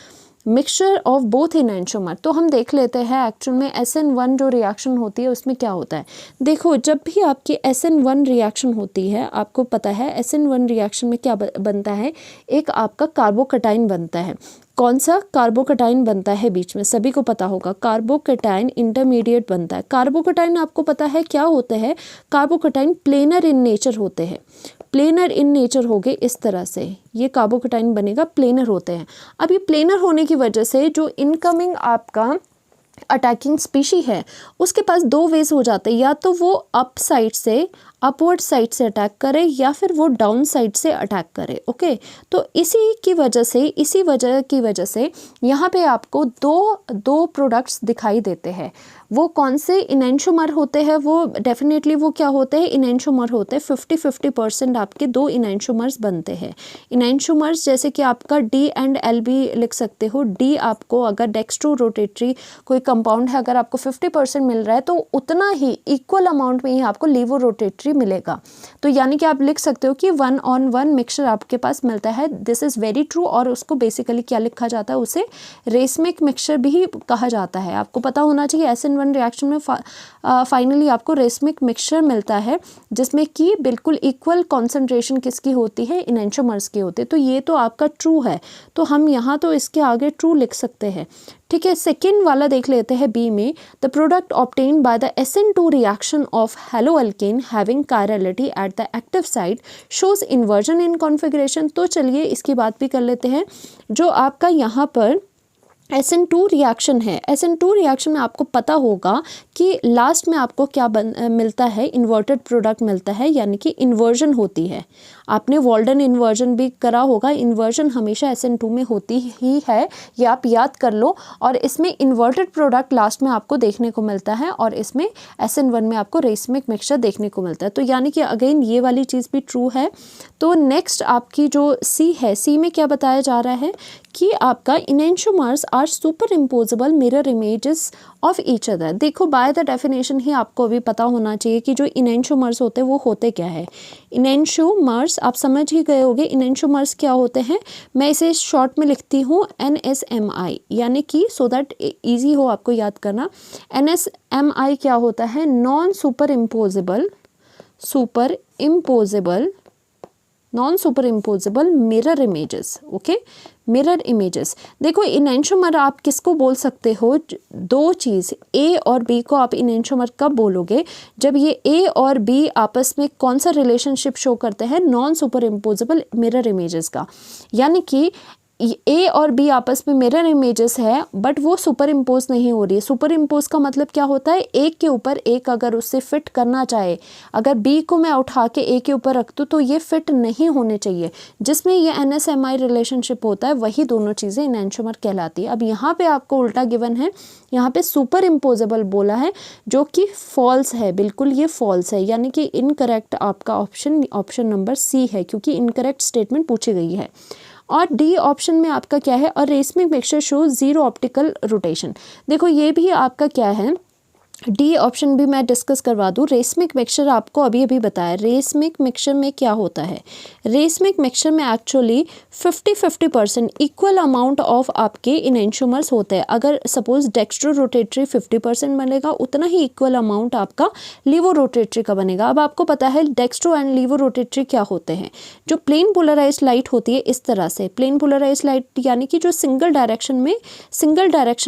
mixture of both enantiomer. तो हम देख लेते हैं एक्चुअल में SN1 जो रिएक्शन होती है उसमें क्या होता है। देखो जब भी आपकी SN1 रिएक्शन होती है, आपको पता है SN1 रिएक्शन में क्या बनता है, एक आपका कार्बोकटाइन बनता है। कौन सा कार्बोकटाइन बनता है बीच में, सभी को पता होगा, कार्बोकटाइन इंटरमीडिएट बनता है। कार्बोकटाइन आपको पता है क्या होते हैं, कार्बोकटाइन प्लेनर इन नेचर होते हैं। प्लेनर इन नेचर हो गए इस तरह से, ये कार्बोकटाइन बनेगा, प्लेनर होते हैं। अब ये प्लेनर होने की वजह से जो इनकमिंग आपका अटैकिंग स्पीशी है उसके पास दो वेज हो जाते हैं, या तो वो अप साइड से अपवर्ड साइड से अटैक करे या फिर वो डाउन साइड से अटैक करे। ओके, तो इसी वजह की वजह से यहाँ पे आपको दो प्रोडक्ट्स दिखाई देते हैं। वो कौन से इनैंशोमर होते हैं, वो डेफिनेटली वो क्या होते हैं, इनैंशोमर होते हैं। 50-50% आपके दो इनैंशोमर्स बनते हैं। इनैंशोमर्स जैसे कि आपका D एंड L भी लिख सकते हो। D आपको अगर डेक्स्ट्रो रोटेटरी कोई कंपाउंड है, अगर आपको 50% मिल रहा है तो उतना ही इक्वल अमाउंट में ही आपको लीवो रोटेटरी मिलेगा। तो यानी कि आप लिख सकते हो कि 1-on-1 मिक्सचर आपके पास मिलता है, दिस इज़ वेरी ट्रू। और उसको बेसिकली क्या लिखा जाता है, उसे रेसमिक मिक्सचर भी कहा जाता है। आपको पता होना चाहिए SN1 रिएक्शन में फाइनली आपको रेसमिक मिक्सचर मिलता है जिसमें कि बिल्कुल इक्वल कॉन्सेंट्रेशन किसकी होती है, इनैंशोमर्स की होती है। तो ये तो आपका ट्रू है, तो हम यहाँ तो इसके आगे ट्रू लिख सकते हैं। ठीक है, सेकेंड वाला देख लेते हैं बी में, the product obtained by the SN2 reaction of haloalkane having chirality at the active site shows inversion in configuration. तो चलिए इसकी बात भी कर लेते हैं। जो आपका यहाँ पर SN2 रिएक्शन है, SN2 रिएक्शन में आपको पता होगा कि लास्ट में आपको क्या मिलता है, इन्वर्टेड प्रोडक्ट मिलता है, यानी कि इन्वर्जन होती है। आपने वॉल्डन इन्वर्जन भी करा होगा, इन्वर्जन हमेशा SN2 में होती ही है, ये आप याद कर लो। और इसमें इन्वर्टेड प्रोडक्ट लास्ट में आपको देखने को मिलता है और इसमें SN1 में आपको रेसमिक मिक्सचर देखने को मिलता है। तो यानी कि अगेन ये वाली चीज़ भी ट्रू है। तो नेक्स्ट आपकी जो सी है, सी में क्या बताया जा रहा है कि आपका enantiomers are superimposable mirror images of each other. देखो बाय द डेफिनेशन ही आपको अभी पता होना चाहिए कि जो इनैंशोमर्स होते हैं वो होते क्या है। इनैंशोमर्स आप समझ ही गए होंगे, इनैंशोमर्स क्या होते हैं। मैं इसे शॉर्ट में लिखती हूँ NSMI, यानी कि सो दैट ईजी हो आपको याद करना। NSMI क्या होता है, non super imposable mirror images. Okay, mirror images. देखो इनैंशोमर आप किसको बोल सकते हो, दो चीज़ A और B को आप इनैंशोमर कब बोलोगे, जब ये A और B आपस में कौन सा रिलेशनशिप शो करते हैं, non super imposable mirror images का। यानी कि A और B आपस में मिरर इमेजेस है बट वो सुपर इम्पोज नहीं हो रही है। सुपर इम्पोज का मतलब क्या होता है, एक के ऊपर एक अगर उससे फिट करना चाहे, अगर B को मैं उठा के A के ऊपर रख दूँ तो ये फिट नहीं होने चाहिए। जिसमें ये NSMI रिलेशनशिप होता है वही दोनों चीज़ें इनैंशोमर कहलाती है। अब यहाँ पे आपको उल्टा गिवन है, यहाँ पे सुपर इम्पोजेबल बोला है जो कि फॉल्स है, बिल्कुल ये फॉल्स है। यानी कि इनकरेक्ट आपका ऑप्शन नंबर सी है, क्योंकि इनकरेक्ट स्टेटमेंट पूछी गई है। और डी ऑप्शन में आपका क्या है, और racemic mixture show zero optical rotation. देखो ये भी आपका क्या है, डी ऑप्शन भी मैं डिस्कस करवा दूँ। रेसमिक मिक्सचर आपको अभी बताया, रेसमिक मिक्सचर में क्या होता है, रेसमिक मिक्सचर में एक्चुअली 50-50% इक्वल अमाउंट ऑफ आपके इनैंशोमर्स होते हैं। अगर सपोज डेक्स्ट्रो रोटेटरी 50% बनेगा, उतना ही इक्वल अमाउंट आपका लीवो रोटेटरी का बनेगा। अब आपको पता है डेक्स्ट्रो एंड लीवो रोटेटरी क्या होते हैं। जो प्लेन पोलराइज लाइट होती है इस तरह से, प्लेन पोलराइज लाइट यानी कि जो सिंगल डायरेक्शन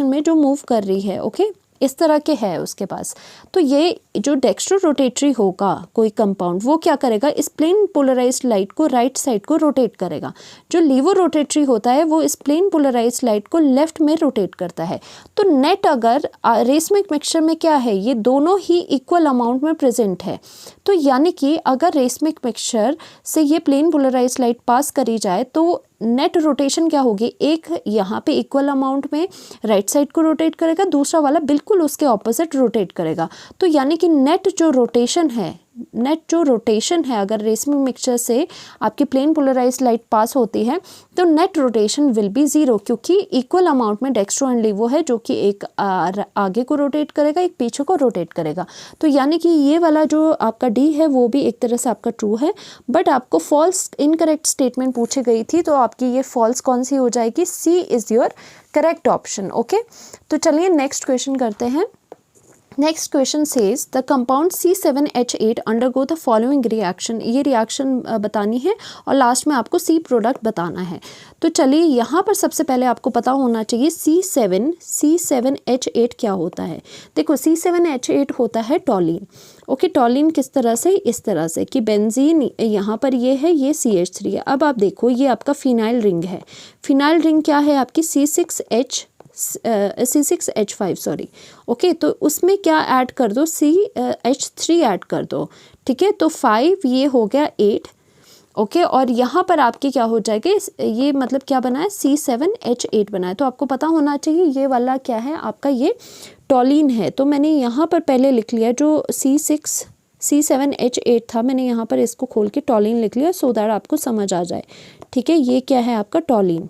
में जो मूव कर रही है। ओके, इस तरह के है उसके पास। तो ये जो डेक्स्ट्रो रोटेटरी होगा कोई कंपाउंड, वो क्या करेगा, इस प्लेन पोलराइज्ड लाइट को राइट साइड को रोटेट करेगा। जो लीवो रोटेटरी होता है वो इस प्लेन पोलराइज्ड लाइट को लेफ्ट में रोटेट करता है। तो नेट अगर रेसमिक मिक्सचर में क्या है, ये दोनों ही इक्वल अमाउंट में प्रेजेंट है। तो यानी कि अगर रेसमिक मिक्सचर से ये प्लेन पोलराइज्ड लाइट पास करी जाए तो नेट रोटेशन क्या होगी, एक यहाँ पे इक्वल अमाउंट में राइट साइड को रोटेट करेगा, दूसरा वाला बिल्कुल उसके ऑपोजिट रोटेट करेगा। तो यानी कि नेट जो रोटेशन है अगर रेसमिक मिक्सचर से आपकी प्लेन पोलराइज्ड लाइट पास होती है तो net rotation will be zero, क्योंकि इक्वल अमाउंट में डेक्स्ट्रो एंड लीवो है जो कि एक आगे को रोटेट करेगा, एक पीछे को रोटेट करेगा। तो यानी कि ये वाला जो आपका डी है वो भी एक तरह से आपका ट्रू है, बट आपको फॉल्स इनकरेक्ट स्टेटमेंट पूछी गई थी तो आपकी ये फॉल्स कौन सी हो जाएगी, C is your correct option. Okay, तो चलिए नेक्स्ट क्वेश्चन करते हैं। Next question says the compound C7H8 undergo the following reaction. ये रिएक्शन बतानी है और लास्ट में आपको सी प्रोडक्ट बताना है। तो चलिए यहाँ पर सबसे पहले आपको पता होना चाहिए C7H8 क्या होता है। देखो C7H8 होता है टॉलिन। ओके, टॉलिन किस तरह से, इस तरह से कि बेंजीन यहाँ पर ये है, ये CH3 है। अब आप देखो ये आपका फिनाइल रिंग है। फिनाइल रिंग क्या है आपकी C6H5 सॉरी। ओके, तो उसमें क्या ऐड कर दो, CH3 ऐड कर दो। ठीक है, तो 5 ये हो गया 8। ओके, और यहाँ पर आपकी क्या हो जाएगा, ये मतलब क्या बना है, C7H8 बना है। तो आपको पता होना चाहिए ये वाला क्या है आपका, ये टॉलिन है। तो मैंने यहाँ पर पहले लिख लिया जो C7H8 था, मैंने यहाँ पर इसको खोल के टॉलिन लिख लिया सो दैट आपको समझ आ जाए। ठीक है, ये क्या है आपका टॉलिन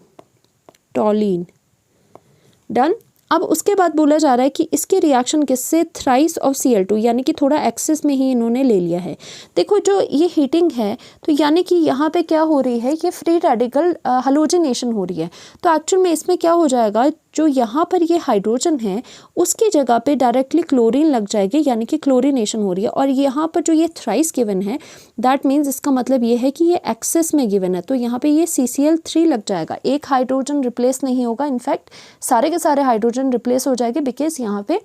डन। अब उसके बाद बोला जा रहा है कि इसके रिएक्शन किससे, थ्राइस ऑफ Cl2, यानी कि थोड़ा एक्सेस में ही इन्होंने ले लिया है। देखो जो ये हीटिंग है तो यानी कि यहाँ पे क्या हो रही है, ये फ्री रेडिकल हैलोजिनेशन हो रही है। तो एक्चुअल में इसमें क्या हो जाएगा, जो यहाँ पर ये हाइड्रोजन है उसकी जगह पे डायरेक्टली क्लोरीन लग जाएगी, यानी कि क्लोरीनेशन हो रही है। और यहाँ पर जो ये थ्राइस गिवन है दैट मीन्स इसका मतलब ये है कि ये एक्सेस में गिवन है। तो यहाँ पे ये CCl3 लग जाएगा, एक हाइड्रोजन रिप्लेस नहीं होगा, इनफैक्ट सारे के सारे हाइड्रोजन रिप्लेस हो जाएंगे बिकॉज यहाँ पे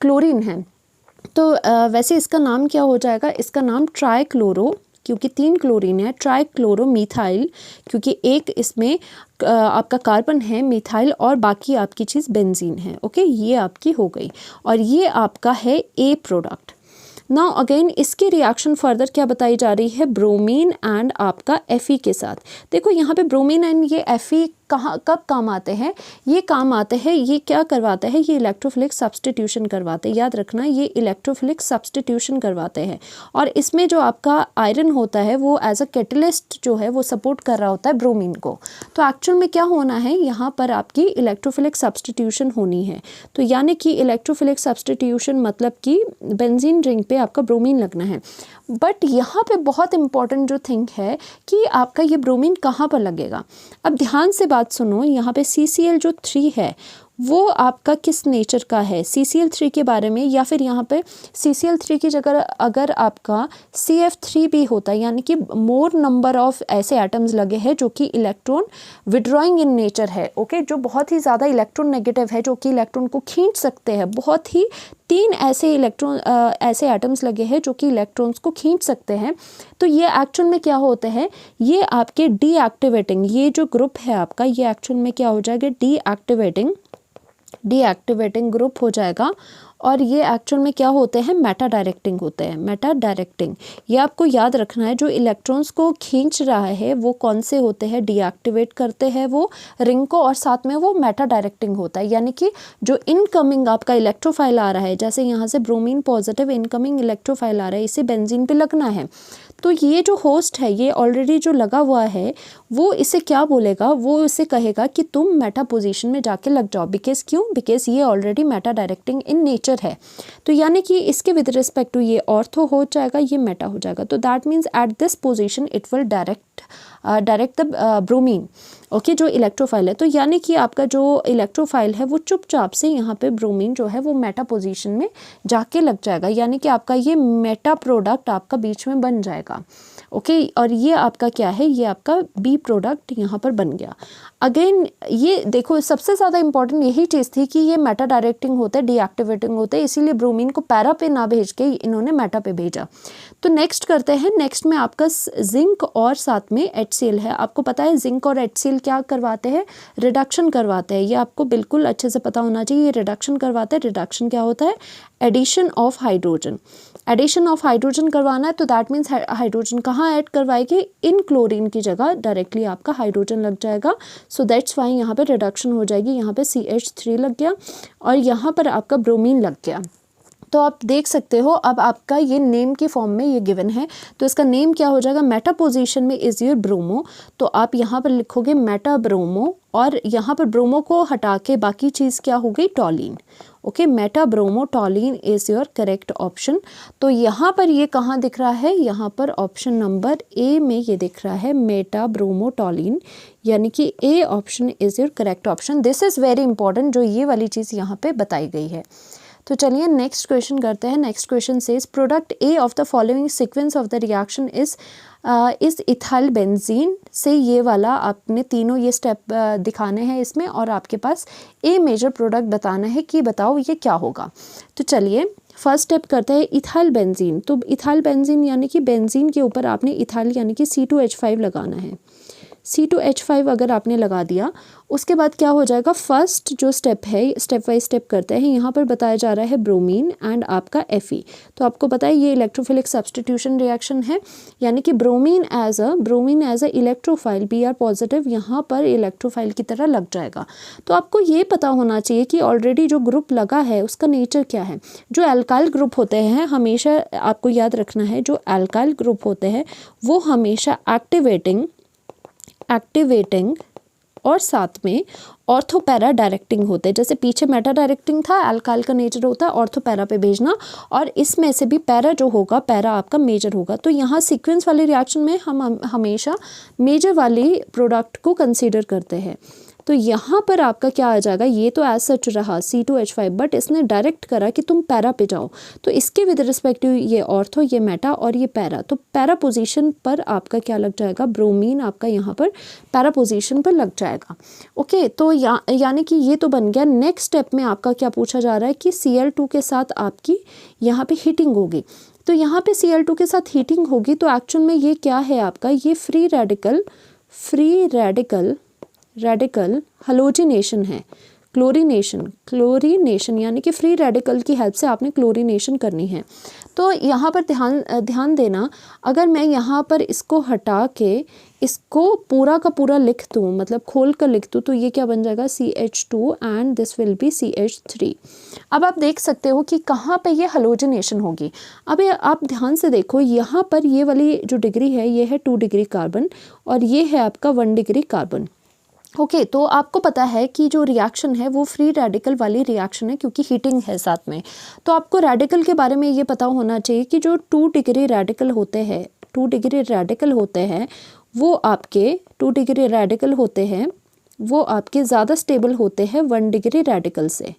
क्लोरीन है। तो वैसे इसका नाम क्या हो जाएगा, इसका नाम ट्राइक्लोरो, क्योंकि 3 क्लोरीन है, ट्राइक्लोरोमीथाइल, क्योंकि एक इसमें आपका कार्बन है मिथाइल और बाकी आपकी चीज़ बेंजीन है। ओके, ये आपकी हो गई और ये आपका है ए प्रोडक्ट। नाउ अगेन इसकी रिएक्शन फर्दर क्या बताई जा रही है, ब्रोमीन एंड आपका Fe के साथ। देखो यहाँ पे ब्रोमीन एंड ये Fe कब काम आते हैं, ये काम आते हैं, ये क्या करवाते हैं, ये इलेक्ट्रोफिलिक सब्स्टिट्यूशन करवाते हैं। याद रखना ये इलेक्ट्रोफिलिक सब्स्टिट्यूशन करवाते हैं। और इसमें जो आपका आयरन होता है वो एज अ कैटलिस्ट जो है वो सपोर्ट कर रहा होता है ब्रोमीन को। तो एक्चुअल में क्या होना है, यहाँ पर आपकी इलेक्ट्रोफिलिक सब्स्टिट्यूशन होनी है। तो यानी कि इलेक्ट्रोफिलिक सब्स्टिट्यूशन मतलब कि बेंजीन रिंग पे आपका ब्रोमीन लगना है। बट यहाँ पे बहुत इंपॉर्टेंट जो थिंग है कि आपका ये ब्रोमीन कहाँ पर लगेगा। अब ध्यान से बात सुनो, यहाँ पे CCl जो 3 है वो आपका किस नेचर का है, CCl3 के बारे में, या फिर यहाँ पे CCl3 की जगह अगर आपका CF3 भी होता है, यानी कि मोर नंबर ऑफ ऐसे एटम्स लगे हैं जो कि इलेक्ट्रॉन विड्रॉइंग इन नेचर है। ओके, जो बहुत ही ज़्यादा इलेक्ट्रॉन नेगेटिव है, जो कि इलेक्ट्रॉन को खींच सकते हैं। बहुत ही 3 ऐसे एटम्स लगे हैं जो कि इलेक्ट्रॉन्स को खींच सकते हैं। तो ये एक्चुअल में क्या होते हैं, ये आपके डीएक्टिवेटिंग, ये जो ग्रुप है आपका ये एक्चुअल में क्या हो जाएगा, डीएक्टिवेटिंग ग्रुप हो जाएगा। और ये एक्चुअल में क्या होते हैं, मेटा डायरेक्टिंग होते हैं। मेटा डायरेक्टिंग ये आपको याद रखना है, जो इलेक्ट्रॉन्स को खींच रहा है वो कौन से होते हैं, डीएक्टिवेट करते हैं वो रिंग को, और साथ में वो मेटा डायरेक्टिंग होता है। यानी कि जो इनकमिंग आपका इलेक्ट्रोफाइल आ रहा है, जैसे यहाँ से ब्रोमीन पॉजिटिव इनकमिंग इलेक्ट्रोफाइल आ रहा है, इसे बेंजीन पे लगना है। तो ये जो होस्ट है ये ऑलरेडी जो लगा हुआ है वो इसे क्या बोलेगा, वो इसे कहेगा कि तुम मेटा पोजीशन में जाके लग जाओ। बिकॉज ये already Meta directing in nature है। तो यानी कि इसके विद रिस्पेक्ट टू ये ऑर्थो हो जाएगा, ये मेटा हो जाएगा। तो that means at this position it will direct the bromine. Okay, जो इलेक्ट्रोफाइल है। तो यानी कि आपका जो इलेक्ट्रोफाइल है वो चुपचाप से यहाँ पे ब्रोमीन जो है वो मेटा पोजीशन में जाके लग जाएगा, यानी कि आपका ये मेटा प्रोडक्ट आपका बीच में बन जाएगा। ओके और ये आपका क्या है, ये आपका बी प्रोडक्ट यहाँ पर बन गया। अगेन ये देखो सबसे ज़्यादा इंपॉर्टेंट यही चीज़ थी कि ये मेटा डायरेक्टिंग होता है, डीएक्टिवेटिंग होता है, इसीलिए ब्रोमीन को पैरा पे ना भेज के इन्होंने मेटा पे भेजा। तो नेक्स्ट करते हैं, नेक्स्ट में आपका जिंक और साथ में HCl है। आपको पता है जिंक और HCl क्या करवाते हैं, रिडक्शन करवाते हैं, ये आपको बिल्कुल अच्छे से पता होना चाहिए। ये रिडक्शन करवाते हैं, रिडक्शन क्या होता है, addition of hydrogen, addition of hydrogen करवाना है। तो दैट मीन्स हाइड्रोजन कहाँ ऐड करवाएगी, इन क्लोरीन की जगह डायरेक्टली आपका हाइड्रोजन लग जाएगा। सो दैट्स वाई यहाँ पे रिडक्शन हो जाएगी, यहाँ पे CH3 लग गया और यहाँ पर आपका ब्रोमीन लग गया। तो आप देख सकते हो अब आपका ये नेम के फॉर्म में ये गिवन है, तो इसका नेम क्या हो जाएगा, मेटा पोजीशन में इज योर ब्रोमो। तो आप यहाँ पर लिखोगे मेटा ब्रोमो और यहाँ पर ब्रोमो को हटा के बाकी चीज़ क्या हो गई, टॉलिन। Okay, Meta bromo टॉलिन is your correct option. तो यहाँ पर ये कहाँ दिख रहा है, यहाँ पर ऑप्शन नंबर ए में ये दिख रहा है मेटा ब्रोमो टॉलिन, यानी कि A option is your correct option. This is very important, जो ये वाली चीज़ यहाँ पे बताई गई है। तो चलिए नेक्स्ट क्वेश्चन करते हैं। Next question says product A of the following sequence of the reaction is ethyl benzene. से ये वाला आपने तीनों ये स्टेप दिखाने हैं इसमें और आपके पास ए मेजर प्रोडक्ट बताना है कि बताओ ये क्या होगा। तो चलिए फर्स्ट स्टेप करते हैं, इथाइल बेंजीन। तो इथाइल बेंजीन यानी कि बेंजीन के ऊपर आपने इथाइल यानी कि C2H5 लगाना है। C2H5 अगर आपने लगा दिया, उसके बाद क्या हो जाएगा, फर्स्ट जो स्टेप है, स्टेप बाय स्टेप करते हैं। यहाँ पर बताया जा रहा है ब्रोमीन एंड आपका Fe। तो आपको पता है ये इलेक्ट्रोफिलिक सब्स्टिट्यूशन रिएक्शन है, यानी कि bromine as a electrophile Br positive यहाँ पर इलेक्ट्रोफाइल की तरह लग जाएगा। तो आपको ये पता होना चाहिए कि ऑलरेडी जो ग्रुप लगा है उसका नेचर क्या है। जो एल्काइल ग्रुप होते हैं हमेशा आपको याद रखना है, जो एल्काइल ग्रुप होते हैं वो हमेशा एक्टिवेटिंग और साथ में ऑर्थो पैरा डायरेक्टिंग होते हैं। जैसे पीछे मेटा डायरेक्टिंग था, अल्काइल का नेचर होता है ऑर्थो पैरा पे भेजना, और इसमें से भी पैरा जो होगा, पैरा आपका मेजर होगा। तो यहाँ सीक्वेंस वाले रिएक्शन में हम हमेशा मेजर वाली प्रोडक्ट को कंसीडर करते हैं। तो यहाँ पर आपका क्या आ जाएगा, ये तो एज सच रहा C2H5, बट इसने डायरेक्ट करा कि तुम पैरा पे जाओ, तो इसके विद रिस्पेक्टिव ये ऑर्थो, ये मेटा और ये पैरा, तो पैरा पोजीशन पर आपका क्या लग जाएगा, ब्रोमीन आपका यहाँ पर पैरा पोजीशन पर लग जाएगा। ओके, तो यानी कि ये तो बन गया। नेक्स्ट स्टेप में आपका क्या पूछा जा रहा है कि Cl2 के साथ आपकी यहाँ पे हीटिंग होगी। तो यहाँ पे Cl2 के साथ हीटिंग होगी तो एक्चुअल में ये क्या है आपका, ये फ्री रेडिकल हलोजिनेशन है, क्लोरीनेशन यानी कि फ्री रेडिकल की हेल्प से आपने क्लोरीनेशन करनी है। तो यहाँ पर ध्यान देना, अगर मैं यहाँ पर इसको हटा के इसको पूरा का पूरा लिख दूँ, मतलब खोल कर लिख दूँ, तो ये क्या बन जाएगा, CH2 and this will be CH3। अब आप देख सकते हो कि कहाँ पे ये हलोजिनेशन होगी। अब आप ध्यान से देखो, यहाँ पर ये वाली जो डिग्री है ये है 2 डिग्री कार्बन और ये है आपका 1 डिग्री कार्बन। ओके, तो आपको पता है कि जो रिएक्शन है वो फ्री रेडिकल वाली रिएक्शन है क्योंकि हीटिंग है साथ में। तो आपको रेडिकल के बारे में ये पता होना चाहिए कि जो 2 डिग्री रेडिकल होते हैं, 2 डिग्री रेडिकल होते हैं वो आपके 2 डिग्री रेडिकल होते हैं वो आपके ज़्यादा स्टेबल होते हैं 1 डिग्री रेडिकल से।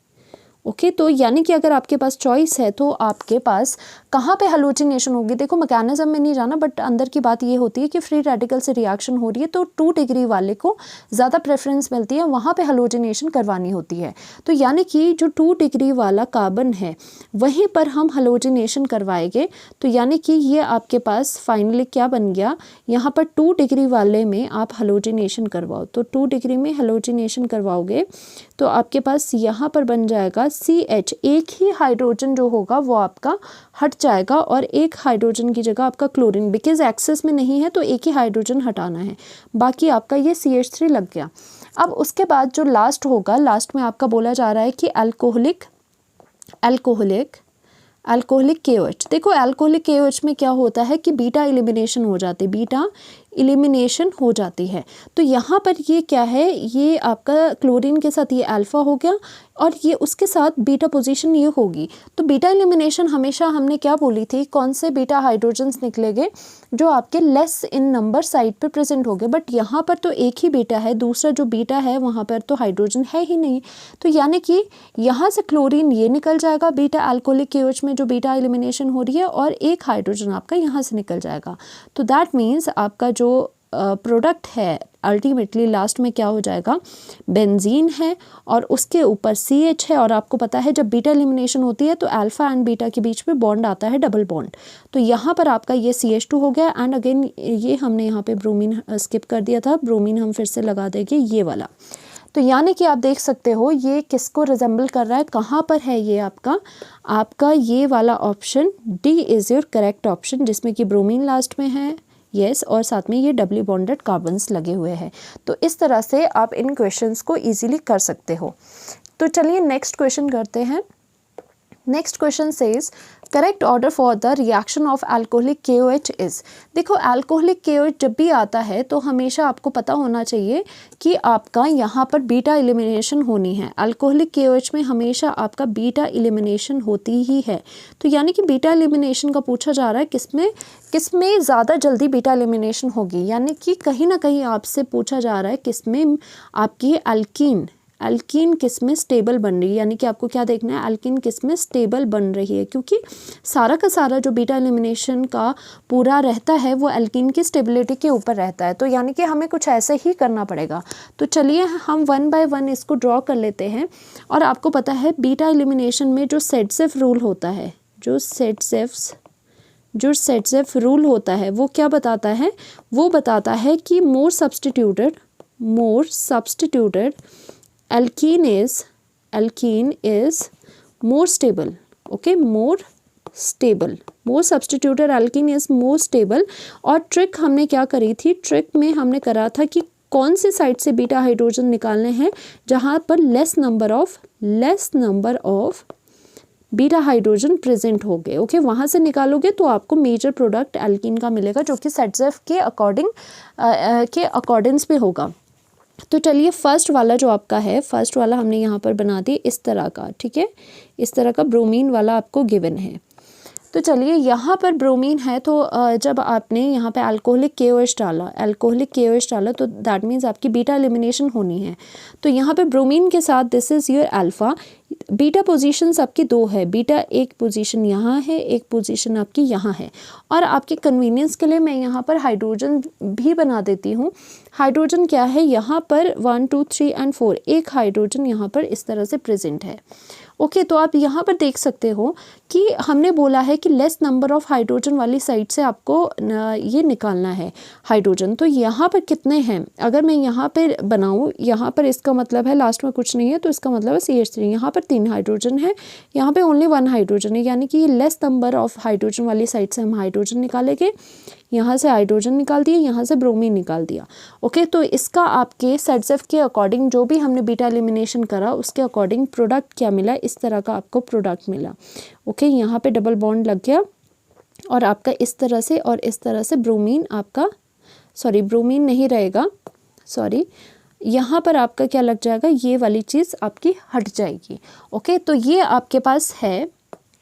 ओके, तो यानी कि अगर आपके पास चॉइस है तो आपके पास कहाँ पे हलोजिनेशन होगी। देखो मैकेनिज्म में नहीं जाना, बट अंदर की बात ये होती है कि फ्री रेडिकल से रिएक्शन हो रही है तो 2 डिग्री वाले को ज़्यादा प्रेफरेंस मिलती है, वहाँ पे हलोजिनेशन करवानी होती है। तो यानी कि जो 2 डिग्री वाला कार्बन है वहीं पर हम हलोजिनेशन करवाएंगे। तो यानी कि ये आपके पास फाइनली क्या बन गया, यहाँ पर 2 डिग्री वाले में आप हलोजिनेशन करवाओ, तो 2 डिग्री में हलोजिनेशन करवाओगे तो आपके पास यहाँ पर बन जाएगा CH, एक ही हाइड्रोजन जो होगा वो आपका हट जाएगा और एक हाइड्रोजन की जगह आपका क्लोरीन, बिकॉज एक्सेस में नहीं है तो एक ही हाइड्रोजन हटाना है, बाकी आपका ये CH3 लग गया। अब उसके बाद जो लास्ट होगा, लास्ट में आपका बोला जा रहा है कि अल्कोहलिक KOH। देखो अल्कोहलिक KOH में क्या होता है कि बीटा एलिमिनेशन हो जाती है, बीटा एलिमिनेशन हो जाती है। तो यहाँ पर ये क्या है, ये आपका क्लोरीन के साथ ये अल्फ़ा हो गया और ये उसके साथ बीटा पोजीशन ये होगी। तो बीटा एलिमिनेशन हमेशा हमने क्या बोली थी, कौन से बीटा हाइड्रोजन्स निकलेंगे, जो आपके लेस इन नंबर साइड पे प्रेजेंट हो गए। बट यहाँ पर तो एक ही बीटा है, दूसरा जो बीटा है वहाँ पर तो हाइड्रोजन है ही नहीं। तो यानी कि यहाँ से क्लोरीन ये निकल जाएगा बीटा अल्कोहलिक KOH में जो बीटा एलिमिनेशन हो रही है, और एक हाइड्रोजन आपका यहाँ से निकल जाएगा। तो दैट मीन्स आपका जो प्रोडक्ट है अल्टीमेटली लास्ट में क्या हो जाएगा, बेंजीन है और उसके ऊपर CH है। और आपको पता है जब बीटा एलिमिनेशन होती है तो अल्फ़ा एंड बीटा के बीच में बॉन्ड आता है, डबल बॉन्ड। तो यहाँ पर आपका ये CH2 हो गया एंड अगेन ये हमने यहाँ पे ब्रोमीन स्किप कर दिया था, ब्रोमीन हम फिर से लगा देंगे ये वाला। तो यानी कि आप देख सकते हो ये किसको रिजेंबल कर रहा है, कहाँ पर है ये आपका ये वाला option D is your correct option, जिसमें कि ब्रोमीन लास्ट में है, यस, और साथ में ये डबली बॉन्डेड कार्बन्स लगे हुए हैं। तो इस तरह से आप इन क्वेश्चंस को इजीली कर सकते हो। तो चलिए नेक्स्ट क्वेश्चन करते हैं। Next question says correct order for the reaction of alcoholic KOH is. देखो अल्कोहलिक KOH जब भी आता है तो हमेशा आपको पता होना चाहिए कि आपका यहाँ पर बीटा एलिमिनेशन होनी है। अल्कोहलिक KOH में हमेशा आपका बीटा एलिमिनेशन होती ही है। तो यानी कि बीटा एलिमिनेशन का पूछा जा रहा है किसमें ज़्यादा जल्दी बीटा एलिमिनेशन होगी, यानी कि कहीं ना कहीं आपसे पूछा जा रहा है किसमें आपकी अल्कीन किस में स्टेबल बन रही है। यानी कि आपको क्या देखना है, अल्कीन किस में स्टेबल बन रही है, क्योंकि सारा का सारा जो बीटा एलिमिनेशन का पूरा रहता है वो अल्कीन की स्टेबिलिटी के ऊपर रहता है। तो यानी कि हमें कुछ ऐसे ही करना पड़ेगा। तो चलिए हम वन बाय वन इसको ड्रॉ कर लेते हैं। और आपको पता है बीटा एलिमिनेशन में जो सेडसेफ रूल होता है, जो सेडसेफ रूल होता है वो क्या बताता है, वो बताता है कि मोर substituted alkene is more stable, okay, more substituted alkene is more stable। और ट्रिक हमने क्या करी थी, ट्रिक में हमने करा था कि कौन सी साइड से बीटा हाइड्रोजन निकालने हैं जहाँ पर less number of beta hydrogen present हो गए, ओके, वहाँ से निकालोगे तो आपको मेजर प्रोडक्ट एल्कीन का मिलेगा जो कि सेडसेफ के अकॉर्डिंग्स पे होगा। तो चलिए फर्स्ट वाला जो आपका है, फर्स्ट वाला हमने यहाँ पर बना दिया इस तरह का, ठीक है, इस तरह का ब्रोमीन वाला आपको गिवन है। तो चलिए यहाँ पर ब्रोमीन है, तो जब आपने यहाँ पे अल्कोहलिक KOH डाला तो दैट मीन्स आपकी बीटा एलिमिनेशन होनी है। तो यहाँ पे ब्रोमीन के साथ this is your alpha. Beta positions आपकी दो है, बीटा एक पोजीशन यहाँ है, एक पोजीशन आपकी यहाँ है। और आपके कन्वीनियंस के लिए मैं यहाँ पर हाइड्रोजन भी बना देती हूँ। हाइड्रोजन क्या है, यहाँ पर 1 2 3 एंड 4 एक हाइड्रोजन यहाँ पर इस तरह से प्रेजेंट है, ओके। तो आप यहाँ पर देख सकते हो कि हमने बोला है कि लेस नंबर ऑफ हाइड्रोजन वाली साइड से आपको ये निकालना है हाइड्रोजन। तो यहाँ पर कितने हैं, अगर मैं यहाँ पर बनाऊँ, यहाँ पर इसका मतलब है लास्ट में कुछ नहीं है, तो इसका मतलब है CH3। यहाँ पर 3 हाइड्रोजन है, यहाँ पे ओनली 1 हाइड्रोजन है, यानी कि ये लेस नंबर ऑफ हाइड्रोजन वाली साइड से हम हाइड्रोजन निकालेंगे। यहाँ से हाइड्रोजन निकाल दिए, यहाँ से ब्रोमीन निकाल दिया, ओके। तो इसका आपके सेडसेफ के अकॉर्डिंग जो भी हमने बीटा एलिमिनेशन करा उसके अकॉर्डिंग प्रोडक्ट क्या मिला, इस तरह का आपको प्रोडक्ट मिला, ओके। यहाँ पे डबल बॉन्ड लग गया और आपका इस तरह से और इस तरह से ब्रोमीन आपका, सॉरी ब्रोमीन नहीं रहेगा, सॉरी, यहाँ पर आपका क्या लग जाएगा, ये वाली चीज़ आपकी हट जाएगी, ओके। तो ये आपके पास है,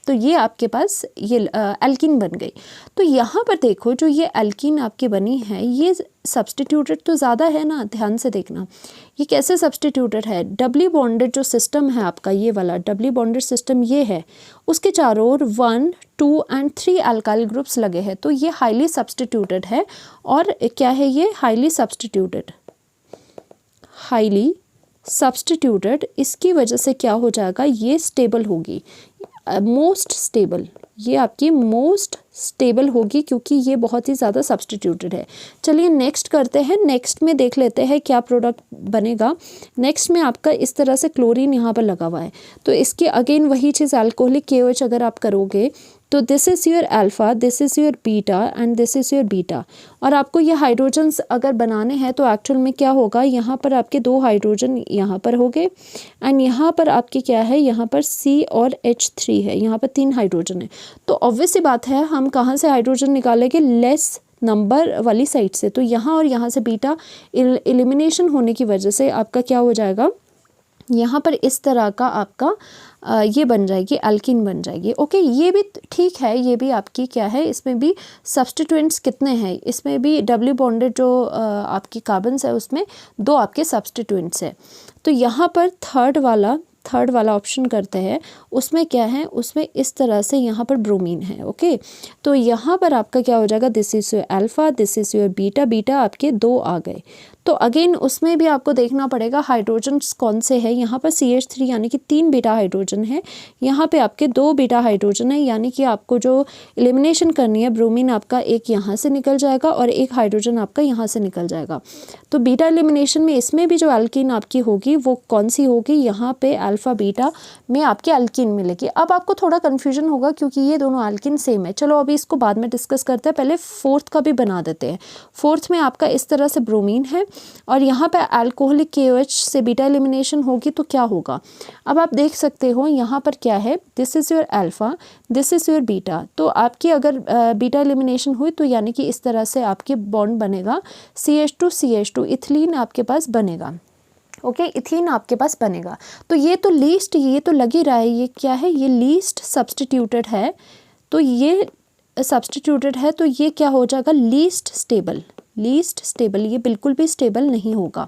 तो ये आपके पास ये एल्कीन बन गई। तो यहाँ पर देखो जो ये एल्कीन आपकी बनी है ये सब्स्टिट्यूटेड तो ज़्यादा है ना, ध्यान से देखना ये कैसे सब्स्टिट्यूटेड है। डबली बॉन्डेड जो सिस्टम है आपका, ये वाला डबली बॉन्डेड सिस्टम ये है, उसके चारों ओर 1 2 एंड 3 अल्काइल ग्रुप्स लगे हैं। तो ये हाईली सब्स्टिट्यूटेड है। और क्या है ये, हाईली सब्स्टिट्यूटेड, इसकी वजह से क्या हो जाएगा, ये स्टेबल होगी, मोस्ट स्टेबल, ये आपकी मोस्ट स्टेबल होगी क्योंकि ये बहुत ही ज़्यादा सब्स्टिट्यूटेड है। चलिए नेक्स्ट करते हैं, नेक्स्ट में देख लेते हैं क्या प्रोडक्ट बनेगा। नेक्स्ट में आपका इस तरह से क्लोरीन यहाँ पर लगा हुआ है, तो इसके अगेन वही चीज़ अल्कोहलिक KOH अगर आप करोगे तो this is your alpha, this is your beta and this is your beta. और आपको ये हाइड्रोजन्स अगर बनाने हैं तो एक्चुअल में क्या होगा, यहाँ पर आपके 2 हाइड्रोजन यहाँ पर हो गए एंड यहाँ पर आपके क्या है, यहाँ पर C और H3 है, यहाँ पर 3 हाइड्रोजन है। तो ऑब्वियस सी बात है हम कहाँ से हाइड्रोजन निकालेंगे, लेस नंबर वाली साइड से, तो यहाँ और यहाँ से बीटा एलिमिनेशन होने की वजह से आपका क्या हो जाएगा, यहाँ पर इस तरह का आपका ये बन जाएगी, एल्कीन बन जाएगी। ओके, ये भी ठीक है, ये भी आपकी क्या है, इसमें भी सब्स्टिट्यूएंट्स कितने हैं, इसमें भी डब्ल्यू बॉन्डेड जो आपकी कार्बन्स है उसमें 2 आपके सब्स्टिट्यूएंट्स है। तो यहाँ पर थर्ड वाला ऑप्शन करते हैं, उसमें क्या है, उसमें इस तरह से यहाँ पर ब्रोमीन है। ओके, तो यहाँ पर आपका क्या हो जाएगा, this is your alpha, this is your beta, beta आपके 2 आ गए। तो अगेन उसमें भी आपको देखना पड़ेगा हाइड्रोजन्स कौन से हैं। यहाँ पर CH3 यानी कि 3 बीटा हाइड्रोजन है, यहाँ पे आपके 2 बीटा हाइड्रोजन है, यानी कि आपको जो एलिमिनेशन करनी है, ब्रोमीन आपका एक यहाँ से निकल जाएगा और एक हाइड्रोजन आपका यहाँ से निकल जाएगा। तो बीटा एलिमिनेशन में इसमें भी जो एल्कीन आपकी होगी वो कौन सी होगी, यहाँ पे अल्फ़ा बीटा में आपकी एल्कीन मिलेगी। अब आपको थोड़ा कन्फ्यूजन होगा क्योंकि ये दोनों एल्कीन सेम है। चलो अभी इसको बाद में डिस्कस करते हैं, पहले फोर्थ का भी बना देते हैं। फोर्थ में आपका इस तरह से ब्रोमीन है और यहाँ पे अल्कोहलिक KOH से बीटा एलिमिनेशन होगी तो क्या होगा, अब आप देख सकते हो यहाँ पर क्या है, this is your alpha, this is your beta. तो आपकी अगर बीटा एलिमिनेशन हुई तो यानी कि इस तरह से आपके बॉन्ड बनेगा, CH2 इथिलीन आपके पास बनेगा। ओके, इथीन आपके पास बनेगा। तो ये तो लीस्ट, ये तो लग ही रहा है, ये क्या है, ये लीस्ट सब्स्टिट्यूटेड है, तो ये सब्स्टिट्यूटेड है, तो ये क्या हो जाएगा, लीस्ट स्टेबल, ये बिल्कुल भी स्टेबल नहीं होगा।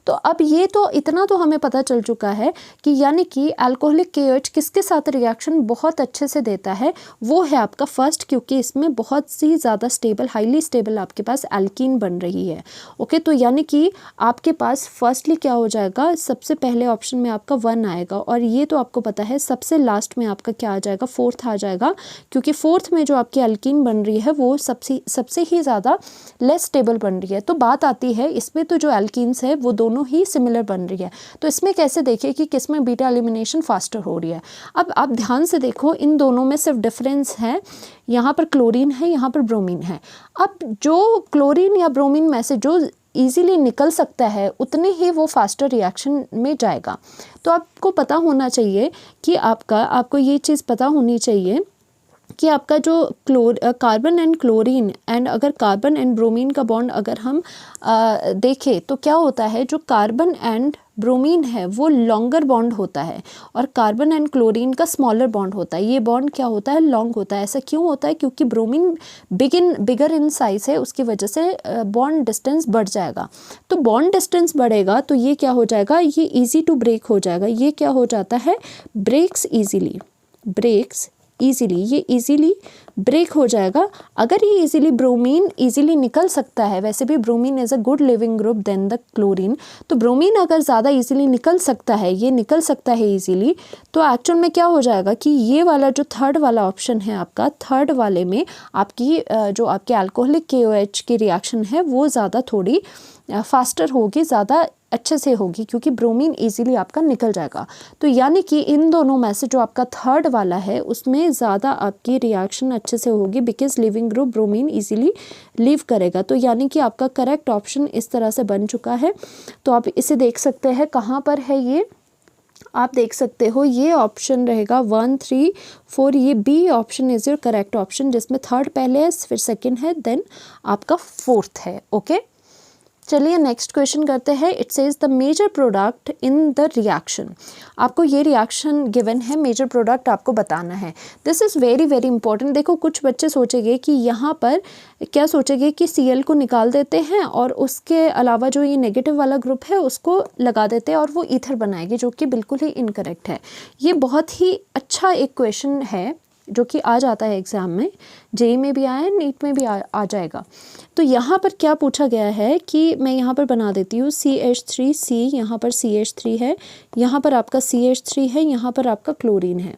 तो अब ये तो इतना तो हमें पता चल चुका है कि यानी कि अल्कोहलिक KOH किसके साथ रिएक्शन बहुत अच्छे से देता है, वो है आपका फर्स्ट, क्योंकि इसमें बहुत सी ज़्यादा स्टेबल, हाईली स्टेबल आपके पास एल्कीन बन रही है। ओके, तो यानी कि आपके पास फर्स्टली क्या हो जाएगा, सबसे पहले ऑप्शन में आपका 1 आएगा, और ये तो आपको पता है सबसे लास्ट में आपका क्या आ जाएगा, फोर्थ आ जाएगा, क्योंकि फोर्थ में जो आपकी एल्कीन बन रही है वो सबसे ही ज़्यादा लेस स्टेबल बन रही है। तो बात आती है इसमें तो जो एल्कीन्स है वो दोनों ही सिमिलर बन रही है, तो इसमें कैसे देखें कि किसमें बीटा एलिमिनेशन फास्टर हो रही है। अब आप ध्यान से देखो, इन दोनों में सिर्फ डिफरेंस है, यहाँ पर क्लोरीन है, यहाँ पर ब्रोमीन है। अब जो क्लोरीन या ब्रोमीन में से जो ईजिली निकल सकता है उतने ही वो फास्टर रिएक्शन में जाएगा। तो आपको पता होना चाहिए कि आपको ये चीज़ पता होनी चाहिए कि आपका जो कार्बन एंड क्लोरीन एंड अगर कार्बन एंड ब्रोमीन का बॉन्ड अगर हम देखें तो क्या होता है, जो कार्बन एंड ब्रोमीन है वो लॉन्गर बॉन्ड होता है और कार्बन एंड क्लोरीन का स्मॉलर बॉन्ड होता है। ये बॉन्ड क्या होता है, लॉन्ग होता है। ऐसा क्यों होता है, क्योंकि ब्रोमीन बिगर इन साइज है, उसकी वजह से बॉन्ड डिस्टेंस बढ़ जाएगा। तो बॉन्ड डिस्टेंस बढ़ेगा तो ये क्या हो जाएगा, ये ईजी टू ब्रेक हो जाएगा। ये क्या हो जाता है, ब्रेक्स ईजिली, ये ईजिली ब्रेक हो जाएगा। अगर ये ईजिली ब्रोमीन ईजिली निकल सकता है, वैसे भी bromine is a good leaving group than the chlorine, तो ब्रोमीन अगर ज़्यादा ईजिली निकल सकता है, ये निकल सकता है ईजिली, तो एक्चुअल में क्या हो जाएगा कि ये वाला जो थर्ड वाला ऑप्शन है आपका, थर्ड वाले में आपकी जो आपके अल्कोहलिक KOH की रिएक्शन है वो ज़्यादा थोड़ी फास्टर होगी, ज़्यादा अच्छे से होगी, क्योंकि ब्रोमीन इजीली आपका निकल जाएगा। तो यानी कि इन दोनों में से जो आपका थर्ड वाला है उसमें ज़्यादा आपकी रिएक्शन अच्छे से होगी, because leaving group bromine easily leave करेगा। तो यानी कि आपका करेक्ट ऑप्शन इस तरह से बन चुका है। तो आप इसे देख सकते हैं, कहाँ पर है ये, आप देख सकते हो ये ऑप्शन रहेगा 1, 3, 4, ये B option is your correct option, जिसमें थर्ड पहले है, फिर सेकंड है, देन आपका फोर्थ है। ओके, चलिए नेक्स्ट क्वेश्चन करते हैं। It says the major product in the reaction. आपको ये रिएक्शन गिवन है, मेजर प्रोडक्ट आपको बताना है। This is very very important. देखो कुछ बच्चे सोचेंगे कि यहाँ पर क्या सोचेंगे कि Cl को निकाल देते हैं और उसके अलावा जो ये नेगेटिव वाला ग्रुप है उसको लगा देते हैं और वो ईथर बनाएंगे, जो कि बिल्कुल ही इनकरेक्ट है। ये बहुत ही अच्छा एक क्वेश्चन है जो कि आ जाता है एग्ज़ाम में, जेई में भी आया है, नीट में भी आ जाएगा। तो यहाँ पर क्या पूछा गया है कि मैं यहाँ पर बना देती हूँ CH3C, यहाँ पर CH3 है, यहाँ पर आपका CH3 है, यहाँ पर आपका क्लोरीन है।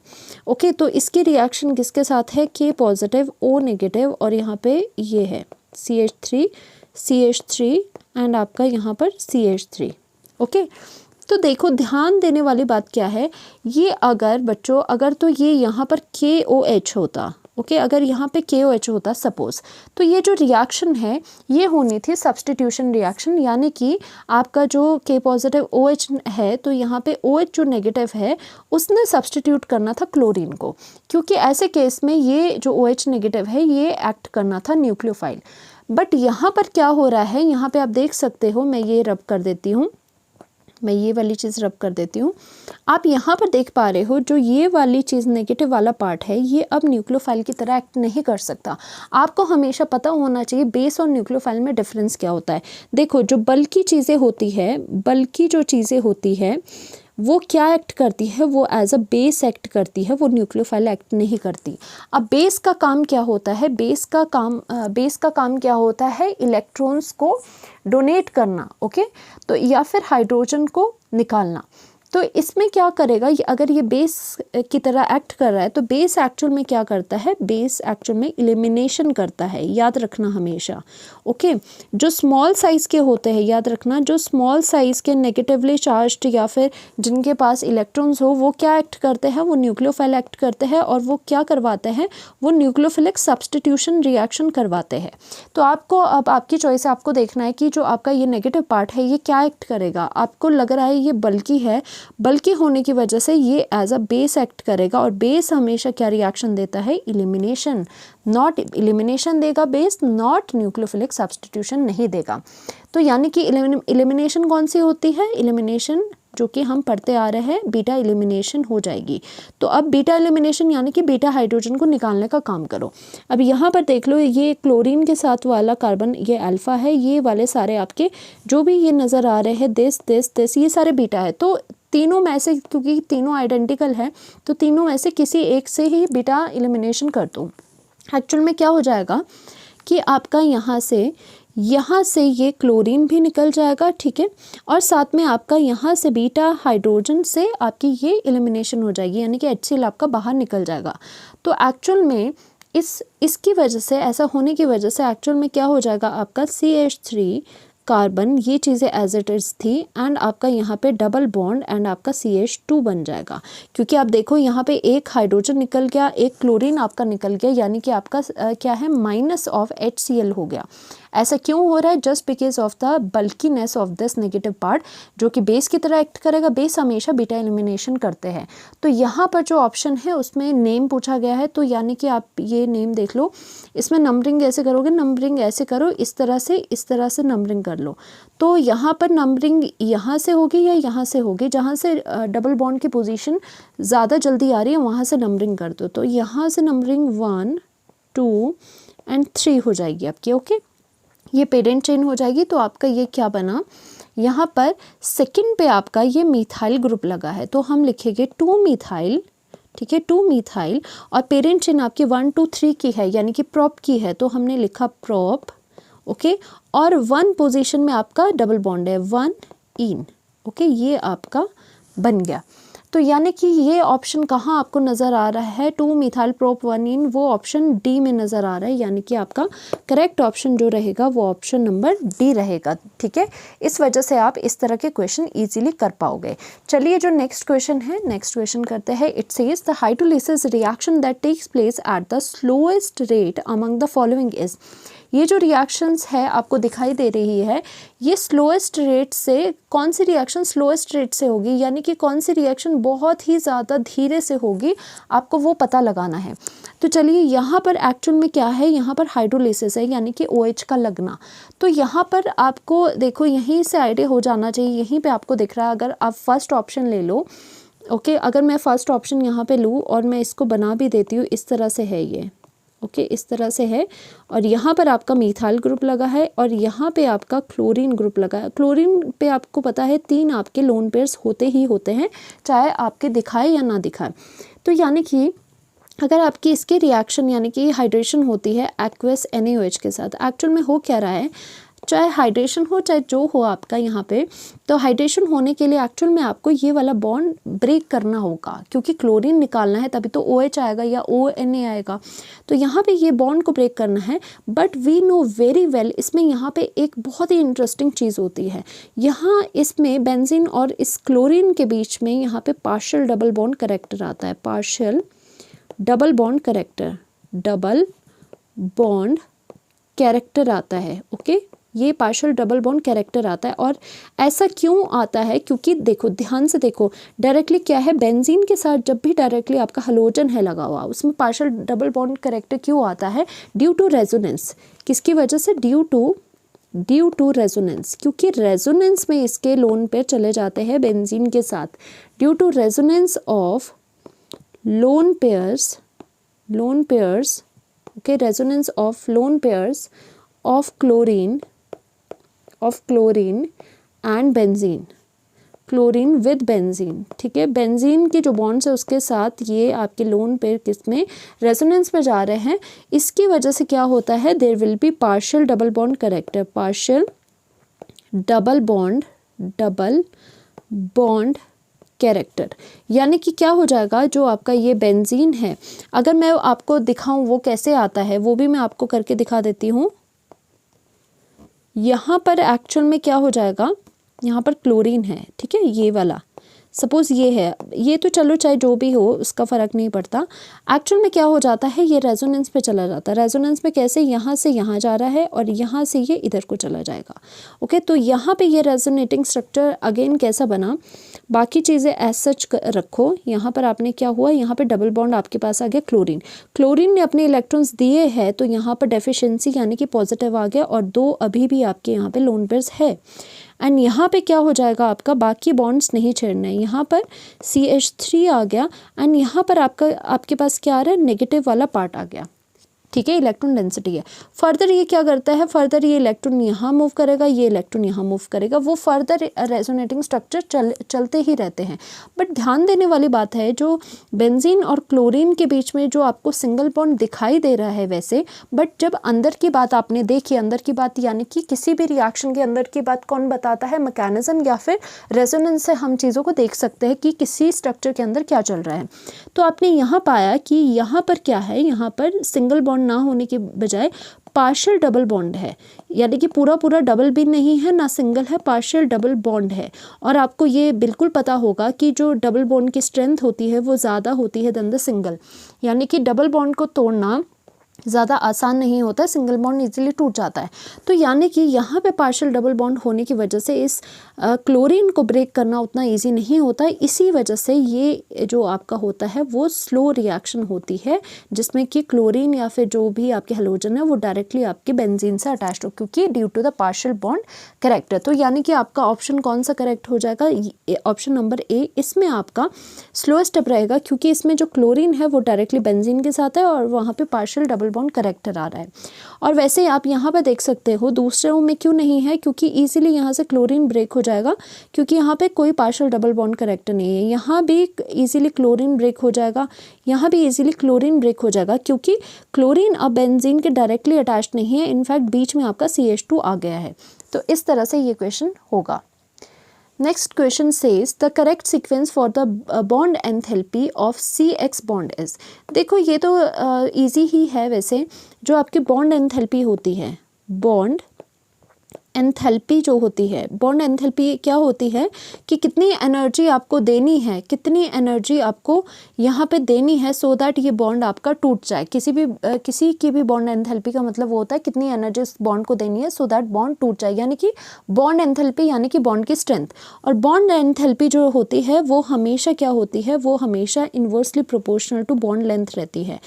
ओके, तो इसकी रिएक्शन किसके साथ है, K पॉजिटिव O नेगेटिव, और यहाँ पे ये है CH3 एंड आपका यहाँ पर CH3। ओके, तो देखो ध्यान देने वाली बात क्या है, ये अगर बच्चों अगर तो ये यहाँ पर KOH होता, ओके, अगर यहाँ पे KOH होता सपोज, तो ये जो रिएक्शन है ये होनी थी सब्स्टिट्यूशन रिएक्शन, यानी कि आपका जो K पॉजिटिव OH है तो यहाँ पे OH जो नेगेटिव है उसने सब्स्टिट्यूट करना था क्लोरीन को, क्योंकि ऐसे केस में ये जो OH नेगेटिव है ये एक्ट करना था न्यूक्लियोफाइल। बट यहाँ पर क्या हो रहा है, यहाँ पे आप देख सकते हो, मैं ये रब कर देती हूँ, मैं ये वाली चीज़ रब कर देती हूँ। आप यहाँ पर देख पा रहे हो जो ये वाली चीज़ नेगेटिव वाला पार्ट है, ये अब न्यूक्लियोफाइल की तरह एक्ट नहीं कर सकता। आपको हमेशा पता होना चाहिए बेस और न्यूक्लियोफाइल में डिफरेंस क्या होता है। देखो जो बल्की चीज़ें होती है, बल्की जो चीज़ें होती है वो क्या एक्ट करती है, वो एज अ बेस एक्ट करती है, वो न्यूक्लियोफाइल एक्ट नहीं करती। अब बेस का काम क्या होता है, बेस का काम क्या होता है, इलेक्ट्रॉन्स को डोनेट करना, ओके, तो या फिर हाइड्रोजन को निकालना। तो इसमें क्या करेगा, ये अगर ये बेस की तरह एक्ट कर रहा है तो बेस एक्चुअल में क्या करता है, बेस एक्चुअल में एलिमिनेशन करता है, याद रखना हमेशा, ओके। जो स्मॉल साइज़ के होते हैं, याद रखना, जो स्मॉल साइज़ के नेगेटिवली चार्ज्ड या फिर जिनके पास इलेक्ट्रॉन्स हो, वो क्या एक्ट करते हैं, वो न्यूक्लियोफाइल एक्ट करते हैं, और वो क्या करवाते हैं, वो न्यूक्लियोफिलिक सब्स्टिट्यूशन रिएक्शन करवाते हैं। तो आपको अब आपकी चॉइस है, आपको देखना है कि जो आपका ये नेगेटिव पार्ट है ये क्या एक्ट करेगा। आपको लग रहा है ये बल्कि है, बल्कि होने की वजह से ये एज अ बेस एक्ट करेगा, और बेस हमेशा क्या रिएक्शन देता है, इलिमिनेशन, नॉट इलिमिनेशन देगा बेस, नॉट न्यूक्लियोफिलिक सब्स्टिट्यूशन नहीं देगा। तो यानी कि इलिमिनेशन कौन सी होती है, इलिमिनेशन जो कि हम पढ़ते आ रहे हैं, बीटा एलिमिनेशन हो जाएगी। तो अब बीटा एलिमिनेशन यानी कि बीटा हाइड्रोजन को निकालने का काम करो। अब यहाँ पर देख लो, ये क्लोरीन के साथ वाला कार्बन ये अल्फा है, ये वाले सारे आपके जो भी ये नज़र आ रहे हैं दिस ये सारे बीटा है। तो तीनों में से, क्योंकि तीनों आइडेंटिकल है, तो तीनों में से किसी एक से ही बीटा एलिमिनेशन कर दो। एक्चुअल में क्या हो जाएगा कि आपका यहाँ से ये क्लोरीन भी निकल जाएगा, ठीक है, और साथ में आपका यहाँ से बीटा हाइड्रोजन से आपकी ये एलिमिनेशन हो जाएगी, यानी कि HCl आपका बाहर निकल जाएगा। तो एक्चुअल में इसकी वजह से, ऐसा होने की वजह से एक्चुअल में क्या हो जाएगा, आपका CH3 कार्बन, ये चीज़ें एज इट इज़ थी, एंड आपका यहाँ पे डबल बॉन्ड एंड आपका CH2 बन जाएगा। क्योंकि आप देखो यहाँ पे एक हाइड्रोजन निकल गया, एक क्लोरीन आपका निकल गया, यानी कि आपका क्या है, माइनस ऑफ HCl हो गया। ऐसा क्यों हो रहा है, just because of the bulkiness of this negative part, जो कि बेस की तरह एक्ट करेगा। बेस हमेशा बीटा एलिमिनेशन करते हैं। तो यहाँ पर जो ऑप्शन है उसमें नेम पूछा गया है, तो यानी कि आप ये नेम देख लो, इसमें नंबरिंग ऐसे करोगे, नंबरिंग ऐसे करो, इस तरह से नंबरिंग कर लो। तो यहाँ पर नंबरिंग यहाँ से होगी या यहाँ से होगी, जहाँ से डबल बॉन्ड की पोजीशन ज़्यादा जल्दी आ रही है वहाँ से नंबरिंग कर दो। तो यहाँ से नंबरिंग 1 2 एंड 3 हो जाएगी आपकी, ओके। ये पेरेंट चेन हो जाएगी। तो आपका ये क्या बना, यहाँ पर सेकंड पे आपका ये मिथाइल ग्रुप लगा है, तो हम लिखेंगे 2 मिथाइल, ठीक है, 2 मिथाइल, और पेरेंट चेन आपकी 1 2 3 की है, यानी कि प्रोप की है, तो हमने लिखा प्रोप, ओके। और 1 पोजीशन में आपका डबल बॉन्ड है, 1 इन, ओके, ये आपका बन गया। तो यानी कि ये ऑप्शन कहाँ आपको नज़र आ रहा है, 2 मिथाइल प्रोप 1 इन, वो ऑप्शन डी में नज़र आ रहा है, यानी कि आपका करेक्ट ऑप्शन जो रहेगा वो ऑप्शन नंबर डी रहेगा, ठीक है। इस वजह से आप इस तरह के क्वेश्चन इजीली कर पाओगे। चलिए जो नेक्स्ट क्वेश्चन है, नेक्स्ट क्वेश्चन करते हैं। It says the hydrolysis reaction that takes place at the slowest rate among the following is. ये जो रिएक्शंस है आपको दिखाई दे रही है, ये स्लोएस्ट रेट से, कौन सी रिएक्शन स्लोएस्ट रेट से होगी, यानी कि कौन सी रिएक्शन बहुत ही ज़्यादा धीरे से होगी, आपको वो पता लगाना है। तो चलिए यहाँ पर एक्चुअल में क्या है, यहाँ पर हाइड्रोलिसिस है, यानी कि OH का लगना। तो यहाँ पर आपको देखो यहीं से आइडिया हो जाना चाहिए, यहीं पे आपको दिख रहा है। अगर आप फर्स्ट ऑप्शन ले लो, ओके, अगर मैं फर्स्ट ऑप्शन यहाँ पे लूँ और मैं इसको बना भी देती हूँ, इस तरह से है ये, ओके, इस तरह से है, और यहाँ पर आपका मिथाइल ग्रुप लगा है, और यहाँ पे आपका क्लोरीन ग्रुप लगा है। क्लोरीन पे आपको पता है 3 आपके लोन पेयर्स होते ही होते हैं, चाहे आपके दिखाए या ना दिखाए। तो यानी कि अगर आपकी इसकी रिएक्शन यानी कि हाइड्रेशन होती है एक्वस NaOH के साथ, एक्चुअल में हो क्या रहा है, चाहे हाइड्रेशन हो चाहे जो हो आपका यहाँ पे, तो हाइड्रेशन होने के लिए एक्चुअल में आपको ये वाला बॉन्ड ब्रेक करना होगा, क्योंकि क्लोरीन निकालना है तभी तो OH आएगा या ONA आएगा। तो यहाँ पे ये बॉन्ड को ब्रेक करना है। But we know very well, इसमें यहाँ पे एक बहुत ही इंटरेस्टिंग चीज़ होती है। यहाँ इसमें बेंजीन और इस क्लोरीन के बीच में यहाँ पे पार्शियल डबल बॉन्ड कैरेक्टर आता है, partial double bond character, double bond character आता है, ओके, ये पार्शियल डबल बॉन्ड कैरेक्टर आता है। और ऐसा क्यों आता है, क्योंकि देखो ध्यान से देखो, डायरेक्टली क्या है, बेंजीन के साथ जब भी डायरेक्टली आपका हैलोजन है लगा हुआ, उसमें पार्शियल डबल बॉन्ड कैरेक्टर क्यों आता है, ड्यू टू रेजोनेंस। किसकी वजह से, ड्यू टू रेजोनेंस, क्योंकि रेजोनेंस में इसके लोन पेयर चले जाते हैं बेंजीन के साथ। Due to resonance of lone pairs, okay, resonance of lone pairs of chlorine and benzene, chlorine with benzene, ठीक है। बेंजीन के जो बॉन्ड्स है उसके साथ ये आपके लोन पेयर किसमें, रेजोनेंस में जा रहे हैं। इसकी वजह से क्या होता है, there will be partial double bond character, partial double bond character. यानी कि क्या हो जाएगा, जो आपका ये बेंजीन है, अगर मैं आपको दिखाऊं वो कैसे आता है, वो भी मैं आपको करके दिखा देती हूँ। यहाँ पर एक्चुअल में क्या हो जाएगा, यहाँ पर क्लोरीन है, ठीक है, ये वाला सपोज़ ये है, ये तो चलो चाहे जो भी हो उसका फ़र्क नहीं पड़ता। एक्चुअल में क्या हो जाता है, ये रेजोनेंस पे चला जाता है। रेजोनेंस में कैसे, यहाँ से यहाँ जा रहा है और यहाँ से ये इधर को चला जाएगा। ओके, तो यहाँ पे ये रेजोनेटिंग स्ट्रक्चर अगेन कैसा बना, बाकी चीज़ें एज सच रखो। यहाँ पर आपने क्या हुआ, यहाँ पे डबल बॉन्ड आपके पास आ गया क्लोरीन ने अपने इलेक्ट्रॉन्स दिए हैं, तो यहाँ पर डेफिशिएंसी यानी कि पॉजिटिव आ गया, और 2 अभी भी आपके यहाँ पे लोन पेयर्स है। एंड यहाँ पे क्या हो जाएगा, आपका बाकी बॉन्ड्स नहीं छेड़ना है। यहाँ पर CH3 आ गया एंड यहाँ पर आपके पास क्या आ रहा है, नेगेटिव वाला पार्ट आ गया, ठीक है, इलेक्ट्रॉन डेंसिटी है। फर्दर ये क्या करता है, फर्दर ये इलेक्ट्रॉन यहाँ मूव करेगा, ये इलेक्ट्रॉन यहाँ मूव करेगा, वो फर्दर रेजोनेटिंग स्ट्रक्चर चलते ही रहते हैं। बट ध्यान देने वाली बात है, जो बेंजीन और क्लोरीन के बीच में जो आपको सिंगल बॉन्ड दिखाई दे रहा है वैसे, बट जब अंदर की बात आपने देखी, अंदर की बात यानी कि किसी भी रिएक्शन के अंदर की बात कौन बताता है, मैकेनिज्म या फिर रेजोनेंस से हम चीज़ों को देख सकते हैं कि किसी स्ट्रक्चर के अंदर क्या चल रहा है। तो आपने यहाँ पाया कि यहाँ पर क्या है, यहाँ पर सिंगल बॉन्ड ना होने के बजाय पार्शियल डबल बॉन्ड है, यानी कि पूरा डबल भी नहीं है ना सिंगल है, पार्शियल डबल बॉन्ड है। और आपको ये बिल्कुल पता होगा कि जो डबल बॉन्ड की स्ट्रेंथ होती है वो ज़्यादा होती है देन द सिंगल, यानी कि डबल बॉन्ड को तोड़ना ज़्यादा आसान नहीं होता है, सिंगल बॉन्ड इजीली टूट जाता है। तो यानी कि यहाँ पे पार्शियल डबल बॉन्ड होने की वजह से इस क्लोरीन को ब्रेक करना उतना इजी नहीं होता है। इसी वजह से ये जो आपका होता है वो स्लो रिएक्शन होती है, जिसमें कि क्लोरीन या फिर जो भी आपके हैलोजन है वो डायरेक्टली आपके बेंजीन से अटैच्ड हो, क्योंकि due to the partial bond character. तो यानी कि आपका ऑप्शन कौन सा करेक्ट हो जाएगा, ऑप्शन नंबर ए, इसमें आपका स्लो स्टेप रहेगा, क्योंकि इसमें जो क्लोरीन है वो डायरेक्टली बेंजीन के साथ है और वहाँ पे पार्शियल डबल बॉन्ड कैरेक्टर आ रहा है। और वैसे आप यहाँ पर देख सकते हो दूसरों में क्यों नहीं है, क्योंकि इजीली यहाँ से क्लोरीन ब्रेक हो जाएगा, क्योंकि यहाँ पे कोई पार्शियल डबल बॉन्ड कैरेक्टर नहीं है। यहाँ भी इजीली क्लोरीन ब्रेक हो जाएगा, यहाँ भी इजीली क्लोरीन ब्रेक हो जाएगा, क्योंकि क्लोरीन अब बेंजीन के डायरेक्टली अटैच नहीं है, इनफैक्ट बीच में आपका CH2 आ गया है। तो इस तरह से ये क्वेश्चन होगा। Next question says the correct sequence for the bond enthalpy of CX bond is। देखो ये तो easy ही है वैसे, जो आपकी बॉन्ड एंथैल्पी होती है, बॉन्ड एंथैल्पी जो होती है, बॉन्ड एंथैल्पी क्या होती है कि कितनी एनर्जी आपको देनी है, कितनी एनर्जी आपको यहाँ पे देनी है सो दैट ये बॉन्ड आपका टूट जाए। किसी की भी बॉन्ड एंथैल्पी का मतलब वो होता है कितनी एनर्जी इस बॉन्ड को देनी है सो दैट बॉन्ड टूट जाए, यानी कि बॉन्ड एंथैल्पी यानी कि बॉन्ड की स्ट्रेंथ। और बॉन्ड एंथैल्पी जो होती है वो हमेशा क्या होती है, वो हमेशा inversely proportional to bond length रहती है,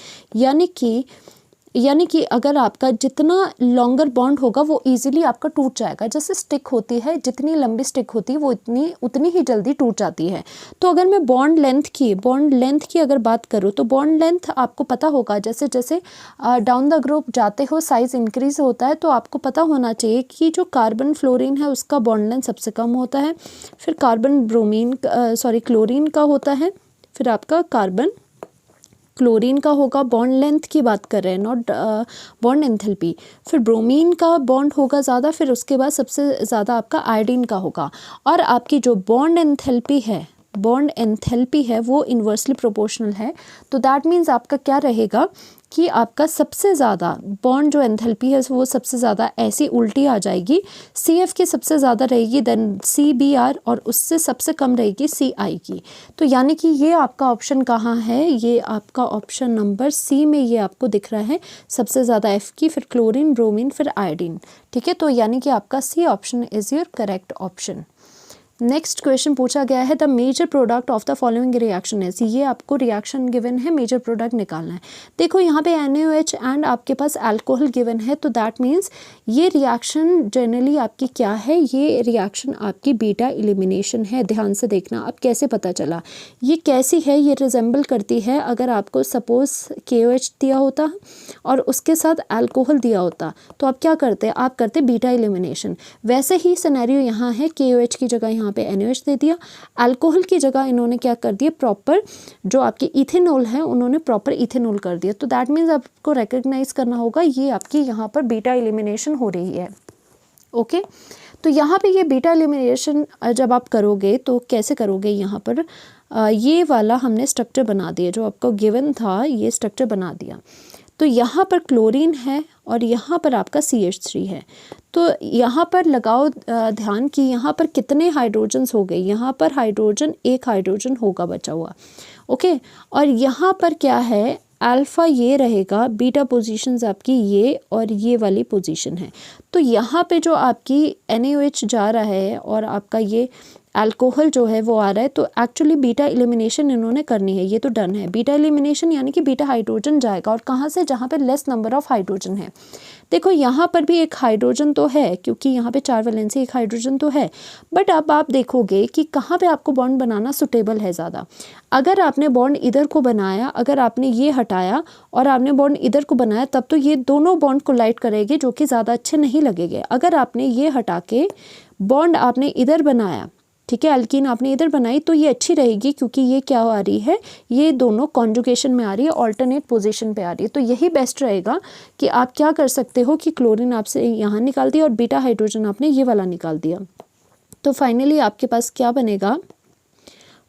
यानी कि अगर आपका जितना लॉन्गर बॉन्ड होगा वो इजीली आपका टूट जाएगा। जैसे स्टिक होती है, जितनी लंबी स्टिक होती है वो उतनी ही जल्दी टूट जाती है। तो अगर मैं बॉन्ड लेंथ की अगर बात करूँ तो बॉन्ड लेंथ आपको पता होगा, जैसे जैसे डाउन द ग्रुप जाते हो साइज़ इंक्रीज होता है, तो आपको पता होना चाहिए कि जो कार्बन फ्लोरीन है उसका बॉन्ड लेंथ सबसे कम होता है, फिर क्लोरीन का होता है, फिर आपका क्लोरीन का होगा, बॉन्ड लेंथ की बात कर रहे हैं, नॉट बॉन्ड एंथैल्पी। फिर ब्रोमीन का बॉन्ड होगा ज़्यादा, फिर उसके बाद सबसे ज़्यादा आपका आयोडीन का होगा। और आपकी जो बॉन्ड एंथैल्पी है वो इन्वर्सली प्रोपोर्शनल है। तो दैट मीन्स आपका क्या रहेगा कि आपका सबसे ज़्यादा बॉन्ड जो एंथैल्पी है वो सबसे ज़्यादा ऐसी उल्टी आ जाएगी, CF की सबसे ज़्यादा रहेगी देन CBr, और उससे सबसे कम रहेगी CI की। तो यानी कि ये आपका ऑप्शन कहाँ है, ये आपका ऑप्शन नंबर C में ये आपको दिख रहा है, सबसे ज़्यादा F की, फिर क्लोरीन, ब्रोमीन, फिर आयोडीन। ठीक है, तो यानी कि आपका C option is your correct option. Next question पूछा गया है, the major product of the following reaction is, ये आपको रिएक्शन गिवन है, मेजर प्रोडक्ट निकालना है। देखो यहाँ पे NaOH एंड आपके पास अल्कोहल गिवन है, तो दैट मीन्स ये रिएक्शन जनरली आपकी क्या है, ये रिएक्शन आपकी बीटा एलिमिनेशन है। ध्यान से देखना, अब कैसे पता चला, ये कैसी है, ये रिजेंबल करती है अगर आपको सपोज KOH दिया होता और उसके साथ अल्कोहल दिया होता, तो आप क्या करते, आप करते बीटा एलिमिनेशन। वैसे ही सिनेरियो यहाँ है, KOH की जगह यहाँ पे NaOH दे दिया, अल्कोहल की जगह इन्होंने क्या कर दिया, प्रॉपर जो आपकी इथेनॉल है उन्होंने प्रॉपर इथेनॉल कर दिया। तो दैट मीन्स आपको रिकग्नाइज करना होगा ये आपकी यहाँ पर बीटा एलिमिनेशन हो रही है। ओके, तो यहाँ पे ये बीटा एलिमिनेशन जब आप करोगे तो कैसे करोगे, यहाँ पर ये वाला हमने स्ट्रक्चर बना दिया जो आपको गिवन था, ये स्ट्रक्चर बना दिया। तो यहाँ पर क्लोरीन है और यहाँ पर आपका CH3 है। तो यहाँ पर लगाओ ध्यान कि यहाँ पर कितने हाइड्रोजन्स हो गए, यहाँ पर हाइड्रोजन, एक हाइड्रोजन होगा बचा हुआ। ओके, और यहाँ पर क्या है, अल्फ़ा ये रहेगा, बीटा पोजीशंस आपकी ये और ये वाली पोजीशन है। तो यहाँ पे जो आपकी NaOH जा रहा है और आपका ये अल्कोहल जो है वो आ रहा है, तो एक्चुअली बीटा एलिमिनेशन इन्होंने करनी है, ये तो डन है। बीटा एलिमिनेशन यानी कि बीटा हाइड्रोजन जाएगा, और कहाँ से, जहाँ पे लेस नंबर ऑफ हाइड्रोजन है। देखो यहाँ पर भी एक हाइड्रोजन तो है, क्योंकि यहाँ पे 4 वैलेंसी, एक हाइड्रोजन तो है, बट अब आप देखोगे कि कहाँ पे आपको बॉन्ड बनाना सुटेबल है ज़्यादा। अगर आपने बॉन्ड इधर को बनाया, अगर आपने ये हटाया और आपने बॉन्ड इधर को बनाया, तब तो ये दोनों बॉन्ड कोलाइड करेंगे, जो कि ज़्यादा अच्छे नहीं लगेंगे। अगर आपने ये हटा के बॉन्ड आपने इधर बनाया, ठीक है, अल्कीन आपने इधर बनाई, तो ये अच्छी रहेगी, क्योंकि ये क्या आ रही है, ये दोनों कॉन्जुगेशन में आ रही है, ऑल्टरनेट पोजीशन पे आ रही है। तो यही बेस्ट रहेगा कि आप क्या कर सकते हो कि क्लोरीन आपसे यहाँ निकाल दिया और बीटा हाइड्रोजन आपने ये वाला निकाल दिया। तो फाइनली आपके पास क्या बनेगा,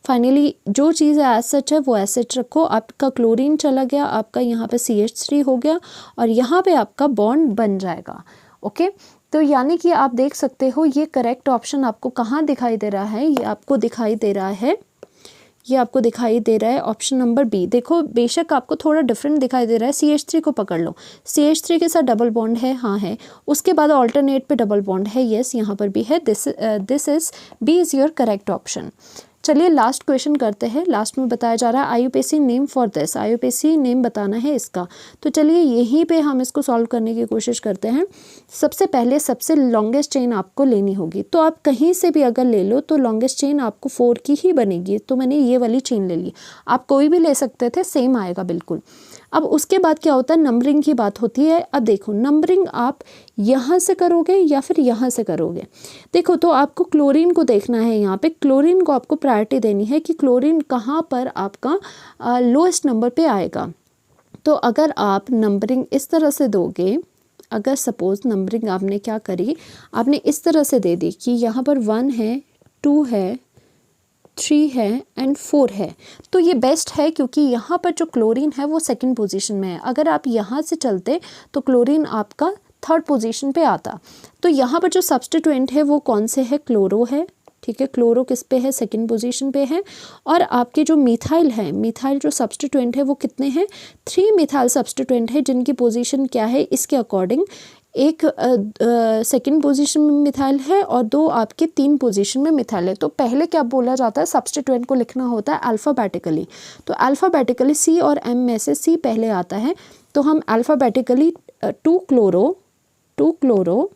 फाइनली जो चीज़ एज सच है वो एज सच रखो। आपका क्लोरीन चला गया, आपका यहाँ पे CH3 हो गया और यहाँ पे आपका बॉन्ड बन जाएगा। ओके, तो यानी कि आप देख सकते हो ये करेक्ट ऑप्शन आपको कहाँ दिखाई दे रहा है, ये आपको दिखाई दे रहा है, ये आपको दिखाई दे रहा है ऑप्शन नंबर B। देखो बेशक आपको थोड़ा डिफरेंट दिखाई दे रहा है, CH3 को पकड़ लो, CH3 के साथ डबल बॉन्ड है, हाँ है, उसके बाद ऑल्टरनेट पे डबल बॉन्ड है, यस यहाँ पर भी है, this is B is your correct option. चलिए लास्ट क्वेश्चन करते हैं। लास्ट में बताया जा रहा है IUPAC name for this, IUPAC name बताना है इसका। तो चलिए यहीं पे हम इसको सॉल्व करने की कोशिश करते हैं। सबसे पहले सबसे लॉन्गेस्ट चेन आपको लेनी होगी, तो आप कहीं से भी अगर ले लो तो लॉन्गेस्ट चेन आपको 4 की ही बनेगी। तो मैंने ये वाली चेन ले ली, आप कोई भी ले सकते थे, सेम आएगा बिल्कुल। अब उसके बाद क्या होता है, नंबरिंग की बात होती है। अब देखो नंबरिंग आप यहाँ से करोगे या फिर यहाँ से करोगे। देखो तो आपको क्लोरीन को देखना है, यहाँ पे क्लोरीन को आपको प्रायोरिटी देनी है कि क्लोरीन कहाँ पर आपका लोएस्ट नंबर पे आएगा। तो अगर आप नंबरिंग इस तरह से दोगे, अगर सपोज नंबरिंग आपने क्या करी, आपने इस तरह से दे दी कि यहाँ पर 1 है, 2 है, 3 है एंड 4 है, तो ये बेस्ट है, क्योंकि यहाँ पर जो क्लोरीन है वो सेकंड पोजीशन में है। अगर आप यहाँ से चलते तो क्लोरीन आपका थर्ड पोजीशन पे आता। तो यहाँ पर जो सब्स्टिट्यूएंट है वो कौन से है, क्लोरो है, ठीक है, क्लोरो किस पे है, सेकंड पोजीशन पे है। और आपके जो मिथाइल है, मिथाइल जो सब्स्टिट्यूएंट है वो कितने हैं, 3 मिथाइल सब्स्टिट्यूएंट है, जिनकी पोजीशन क्या है, इसके अकॉर्डिंग एक सेकंड पोजीशन में मिथाइल है और 2 आपके 3 पोजीशन में मिथाइल है। तो पहले क्या बोला जाता है, सब्स्टिट्यूएंट को लिखना होता है अल्फ़ाबेटिकली। तो अल्फ़ाबेटिकली C और M में से C पहले आता है, तो हम अल्फ़ाबेटिकली 2 क्लोरो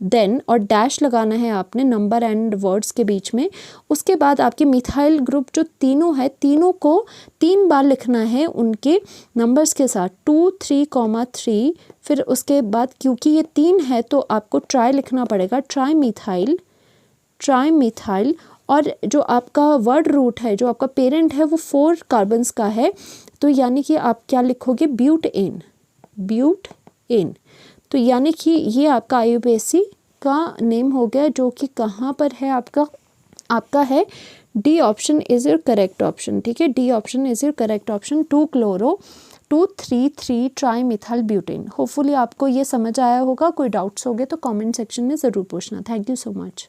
देन और डैश लगाना है आपने नंबर एंड वर्ड्स के बीच में। उसके बाद आपके मिथाइल ग्रुप जो तीनों है, तीनों को 3 बार लिखना है उनके नंबर्स के साथ, 2, 3, 3। फिर उसके बाद क्योंकि ये 3 है तो आपको ट्राई लिखना पड़ेगा, ट्राई मिथाइल। और जो आपका वर्ड रूट है, जो आपका पेरेंट है वो 4 कार्बन्स का है, तो यानी कि आप क्या लिखोगे, ब्यूटेन। तो यानी कि ये आपका IUPAC का नेम हो गया, जो कि कहाँ पर है आपका है D option is your correct option. ठीक है, D option is your correct option. 2 2,3,3 try butane. Hopefully आपको ये समझ आया होगा। कोई डाउट्स हो गए तो कमेंट सेक्शन में ज़रूर पूछना। Thank you so much.